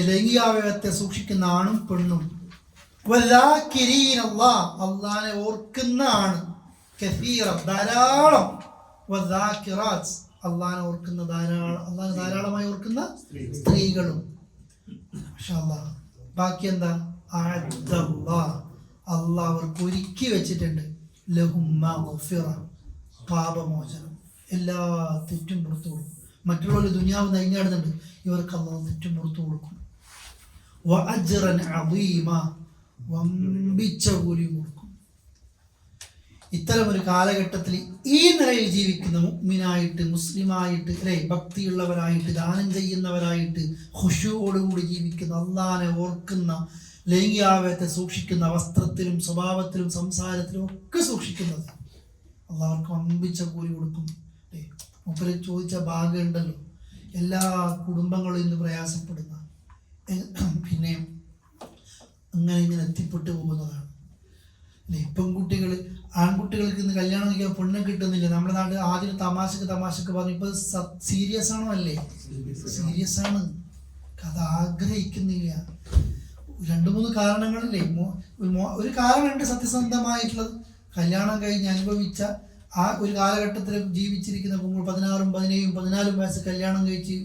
ലൈംഗികാവയവത്തെ സൂക്ഷിക്കുന്ന ആണും പെണ്ണും. അള്ളാനെ ഓർക്കുന്ന ആണ് ധാരാളം, അള്ളാനെ ഓർക്കുന്ന ധാരാളം, അള്ളാനെ ധാരാളമായി ഓർക്കുന്ന സ്ത്രീകളും. ബാക്കി എന്താ, അള്ളാഹ് അവർക്ക് ഒരുക്കി വെച്ചിട്ടുണ്ട് പാപമോചനം, എല്ലാ തെറ്റും പുറത്തു കൊടുക്കും. മറ്റുള്ളവർ ദുനിയാവ് നയിഞ്ഞാടുന്നുണ്ട്, ഇവർക്ക് അള്ളാഹ് തെറ്റും പുറത്തു കൊടുക്കും. വമ്പിച്ച കൂലിയും കൊടുക്കും. ഇത്തരം ഒരു കാലഘട്ടത്തിൽ ഈ നിലയിൽ ജീവിക്കുന്ന മുഅ്മിനായിട്ട്, മുസ്ലിമായിട്ട് അല്ലെ, ഭക്തിയുള്ളവരായിട്ട്, ദാനം ചെയ്യുന്നവരായിട്ട്, ഖുശൂഅോടുകൂടി ജീവിക്കുന്ന, അള്ളാനെ ഓർക്കുന്ന, ലൈംഗികാവയവത്തെ സൂക്ഷിക്കുന്ന, വസ്ത്രത്തിലും സ്വഭാവത്തിലും സംസാരത്തിലും ഒക്കെ സൂക്ഷിക്കുന്നത് അള്ളാഹർക്ക് വമ്പിച്ച കൂലി കൊടുക്കും. മുപ്പര് ചോദിച്ച ഭാഗമുണ്ടല്ലോ, എല്ലാ കുടുംബങ്ങളും ഇന്ന് പ്രയാസപ്പെടുന്ന, പിന്നെ അങ്ങനെ ഇങ്ങനെ എത്തിപ്പെട്ടു പോകുന്നതാണ് അല്ലെ. പെൺകുട്ടികൾ, ആൺകുട്ടികൾക്ക് ഇന്ന് കല്യാണം കഴിക്കാൻ പെണ്ണെ കിട്ടുന്നില്ല. നമ്മുടെ നാട് ആദ്യം തമാശക്ക് പറഞ്ഞു, ഇപ്പൊ സീരിയസ് ആണോ അല്ലേ, സീരിയസ് ആണ്. അത് ആഗ്രഹിക്കുന്നില്ല. 2-3 കാരണങ്ങളില്ലേ. ഒരു കാരണമുണ്ട് സത്യസന്ധമായിട്ടുള്ളത്. കല്യാണം കഴിഞ്ഞ് അനുഭവിച്ച ആ ഒരു കാലഘട്ടത്തിൽ ജീവിച്ചിരിക്കുന്ന 16, 17, 14 വയസ്സ് കല്യാണം കഴിച്ച്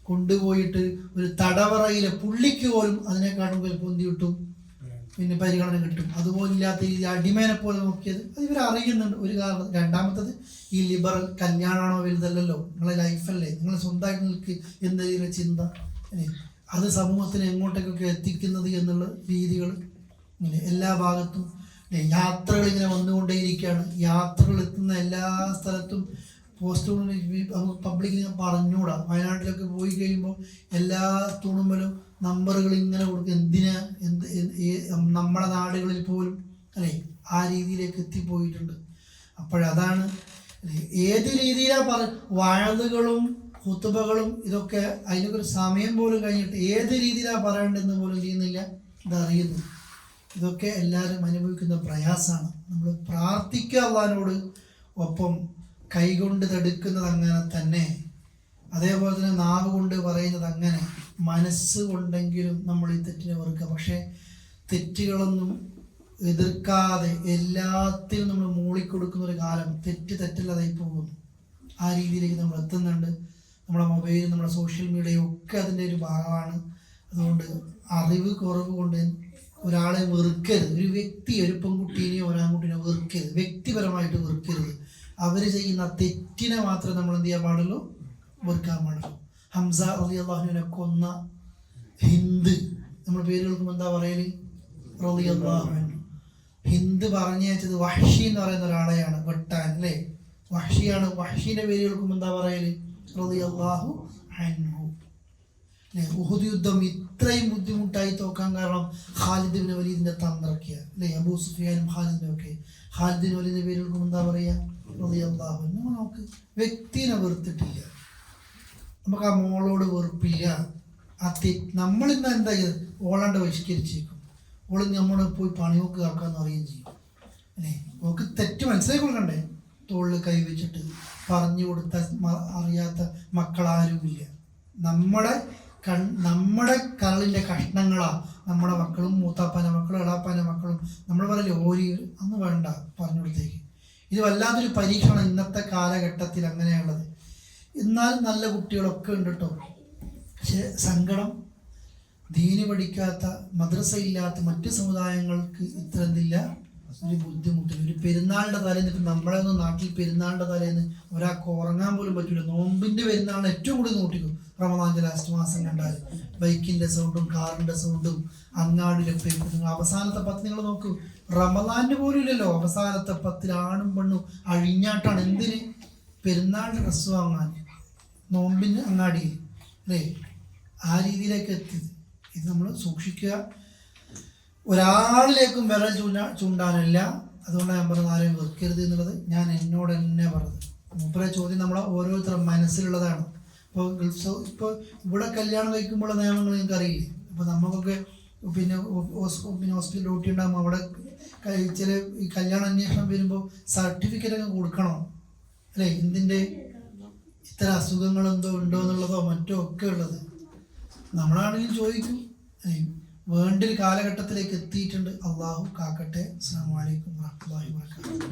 കൊണ്ടുപോയിട്ട് ഒരു തടവറയിലെ പുള്ളിക്ക് പോലും അതിനെക്കാട്ടും പൊന്തി കിട്ടും, പരിഗണന കിട്ടും. അതുപോലില്ലാത്ത ഈ അടിമേനെ പോലെ നോക്കിയത് അത് ഇവർ അറിയുന്നുണ്ട്. ഒരു കാരണം. രണ്ടാമത്തത് ഈ ലിബറൽ കല്യാണമാണോ വലുതല്ലല്ലോ, നിങ്ങളെ ലൈഫല്ലേ, നിങ്ങൾ സ്വന്തമായിട്ട് നിങ്ങൾക്ക് എന്തെങ്കിലും ചിന്ത അല്ലേ, അത് സമൂഹത്തിന് എങ്ങോട്ടേക്കൊക്കെ എത്തിക്കുന്നത് എന്നുള്ള രീതികൾ എല്ലാ ഭാഗത്തും. യാത്രകൾ ഇങ്ങനെ വന്നുകൊണ്ടേയിരിക്കുകയാണ്. യാത്രകൾ എത്തുന്ന എല്ലാ സ്ഥലത്തും പോസ്റ്റുകളും പബ്ലിക്കിൽ ഇങ്ങനെ പറഞ്ഞുകൂടാ. വയനാട്ടിലൊക്കെ പോയി കഴിയുമ്പോൾ എല്ലാ തൂണുമ്പലും നമ്പറുകൾ ഇങ്ങനെ കൊടുക്കും. എന്തിനാ, നമ്മുടെ നാടുകളിൽ പോലും അല്ലേ ആ രീതിയിലേക്ക് എത്തിപ്പോയിട്ടുണ്ട്. അപ്പോഴതാണ് ഏത് രീതിയിലാണ് വാഴകളും ഖുതുബകളും ഇതൊക്കെ, അതിനൊക്കെ ഒരു സമയം പോലും കഴിഞ്ഞിട്ട് ഏത് രീതിയിലാണ് പറയേണ്ടതെന്ന് പോലും ചെയ്യുന്നില്ല, ഇതറിയുന്നു. ഇതൊക്കെ എല്ലാവരും അനുഭവിക്കുന്ന പ്രയാസമാണ്. നമ്മൾ പ്രാർത്ഥിക്കുക അള്ളാഹിനോട്, ഒപ്പം കൈകൊണ്ട് തടുക്കുന്നത് അങ്ങനെ തന്നെ, അതേപോലെ തന്നെ നാവ് കൊണ്ട് പറയുന്നത് അങ്ങനെ, മനസ്സുകൊണ്ടെങ്കിലും നമ്മൾ ഈ തെറ്റിനെ വെറുക്കുക. പക്ഷേ തെറ്റുകളൊന്നും എതിർക്കാതെ എല്ലാത്തിനും നമ്മൾ മൂളിക്കൊടുക്കുന്ന ഒരു കാലം, തെറ്റല്ലാതായി പോകുന്നു. ആ രീതിയിലേക്ക് നമ്മൾ എത്തുന്നുണ്ട്. നമ്മുടെ മൊബൈൽ, നമ്മുടെ സോഷ്യൽ മീഡിയയും ഒക്കെ അതിൻ്റെ ഒരു ഭാഗമാണ്. അതുകൊണ്ട് അറിവ് കുറവ് കൊണ്ട് ഒരാളെ വെറുക്കരുത്. ഒരു വ്യക്തി, ഒരു പെൺകുട്ടീനെയോ ഒരാൺകുട്ടീനെയോ വെറുക്കരുത്, വ്യക്തിപരമായിട്ട് വെറുക്കരുത്. അവർ ചെയ്യുന്ന തെറ്റിനെ മാത്രമേ നമ്മൾ എന്ത് ചെയ്യാൻ പാടുള്ളൂ, വെറുക്കാൻ പാടുള്ളൂ. ഹംസ റളിയല്ലാഹുവിനെ കൊന്ന ഹിന്ദ്, നമ്മൾ പേര് കേൾക്കുമ്പോൾ എന്താ പറയല്, റളിയല്ലാഹു അൻഹു. ഹിന്ദ് പറഞ്ഞയച്ചത് വഹ്ഷി എന്ന് പറയുന്ന ഒരാളെയാണ്, വെട്ടാൻ അല്ലേ. വഹ്ഷിയാണ്. വഹ്ഷിന്റെ പേര് കേൾക്കുമ്പോൾ എന്താ പറയല്, റളിയല്ലാഹു അൻഹു. ഉഹുദ് യുദ്ധം ഇത്രയും ബുദ്ധിമുട്ടായി തോക്കാൻ കാരണം ഖാലിദ് ഇബ്നു വലീദിന്റെ തന്ത്രക്കിയാണ് അല്ലേ. അബൂ സുഫിയാനും ഖാലിദിനും ഒക്കെ. ഖാലിദ് ഇബ്നു വലീദിന്റെ പേര് കേൾക്കുമ്പോൾ എന്താ പറയാ, റളിയല്ലാഹു അൻഹു. നമുക്ക് വ്യക്തിനെ വെറുത്തിട്ടില്ല, നമുക്ക് ആ മോളോട് വെറുപ്പില്ല. നമ്മളിന്ന് എന്താ ചെയ്ത്, ഓളാണ്ട് ബഹിഷ്കരിച്ചേക്കും. ഓള് നമ്മളോട് പോയി പണിയൊക്കെ ആക്കാന്ന് അറിയുകയും ചെയ്യും അല്ലേ. നമുക്ക് തെറ്റ് മനസ്സിലാക്കി കൊടുക്കണ്ടേ, തോളിൽ കൈവച്ചിട്ട് പറഞ്ഞു കൊടുത്ത അറിയാത്ത മക്കളാരുമില്ല. നമ്മുടെ കരളിൻ്റെ കഷ്ണങ്ങളാ നമ്മുടെ മക്കളും, മൂത്താപ്പാൻ്റെ മക്കളും, എളാപ്പാൻ്റെ മക്കളും. നമ്മൾ പറയില്ലേ ഓരി, അന്ന് വേണ്ട പറഞ്ഞു കൊടുത്തേക്ക്. ഇത് വല്ലാത്തൊരു പരീക്ഷണം ഇന്നത്തെ കാലഘട്ടത്തിൽ അങ്ങനെയുള്ളത്. എന്നാൽ നല്ല കുട്ടികളൊക്കെ ഉണ്ട് കേട്ടോ. പക്ഷെ സങ്കടം, ദീന് പഠിക്കാത്ത, മദ്രസ ഇല്ലാത്ത മറ്റ് സമുദായങ്ങൾക്ക് ഇത്ര എന്തില്ല, ഒരു ബുദ്ധിമുട്ടില്ല. ഒരു പെരുന്നാളിൻ്റെ തലേന്ന്, ഇപ്പം നമ്മളെ ഒന്നും നാട്ടിൽ പെരുന്നാളിൻ്റെ തലേന്ന് ഒരാൾക്ക് ഉറങ്ങാൻ പോലും പറ്റില്ല. നോമ്പിൻ്റെ പെരുന്നാളിന് ഏറ്റവും കൂടുതൽ നോട്ടിക്കും. റമദാൻ്റെ ലാസ്റ്റ് മാസം കണ്ടാൽ ബൈക്കിൻ്റെ സൗണ്ടും കാറിൻ്റെ സൗണ്ടും അങ്ങാടിയിലൊക്കെ. നിങ്ങൾ അവസാനത്തെ 10 നിങ്ങൾ നോക്കൂ, റമദാൻ്റെ പോലും ഇല്ലല്ലോ, അവസാനത്തെ 10 ആണും പെണ്ണും അഴിഞ്ഞാട്ടാണ്. എന്തിന്? പെരുന്നാളിൻ്റെ ഡ്രസ്സ് വാങ്ങാൻ, നോമ്പിന് അങ്ങാടിയിൽ അല്ലേ? ആ രീതിയിലേക്ക് എത്തിയത്. ഇത് നമ്മൾ സൂക്ഷിക്കുക. ഒരാളിലേക്കും വിരൽ ചൂണ്ടാനല്ല. അതുകൊണ്ടാണ് ഞാൻ പറഞ്ഞത് ആരെയും വെറുക്കരുത് എന്നുള്ളത്. ഞാൻ എന്നോട് തന്നെ പറഞ്ഞത്. മൂപ്പരെ ചോദ്യം നമ്മളെ ഓരോരുത്തരും മനസ്സിലുള്ളതാണ്. ഇപ്പോൾ ഇപ്പോൾ ഇവിടെ കല്യാണം കഴിക്കുമ്പോഴുള്ള നിയമങ്ങൾ നിങ്ങൾക്ക് അറിയില്ലേ? ഇപ്പോൾ നമുക്കൊക്കെ പിന്നെ ഹോസ്പിറ്റൽ ഡ്യൂട്ടി ഉണ്ടാകുമ്പോൾ അവിടെ ചില ഈ കല്യാണ അന്വേഷണം വരുമ്പോൾ സർട്ടിഫിക്കറ്റ് ഒക്കെ കൊടുക്കണോ അല്ലേ? എന്തിൻ്റെ ഇത്ര അസുഖങ്ങൾ എന്തോ ഉണ്ടോ എന്നുള്ളതോ മറ്റോ ഒക്കെ ഉള്ളത് നമ്മളാണെങ്കിലും ചോദിക്കും. വേണ്ട ഒരു കാലഘട്ടത്തിലേക്ക് എത്തിയിട്ടുണ്ട്. അള്ളാഹു കാക്കട്ടെ. അസ്സലാമു അലൈക്കും വറഹ്മത്തുള്ളാഹി വബറകാതുഹു.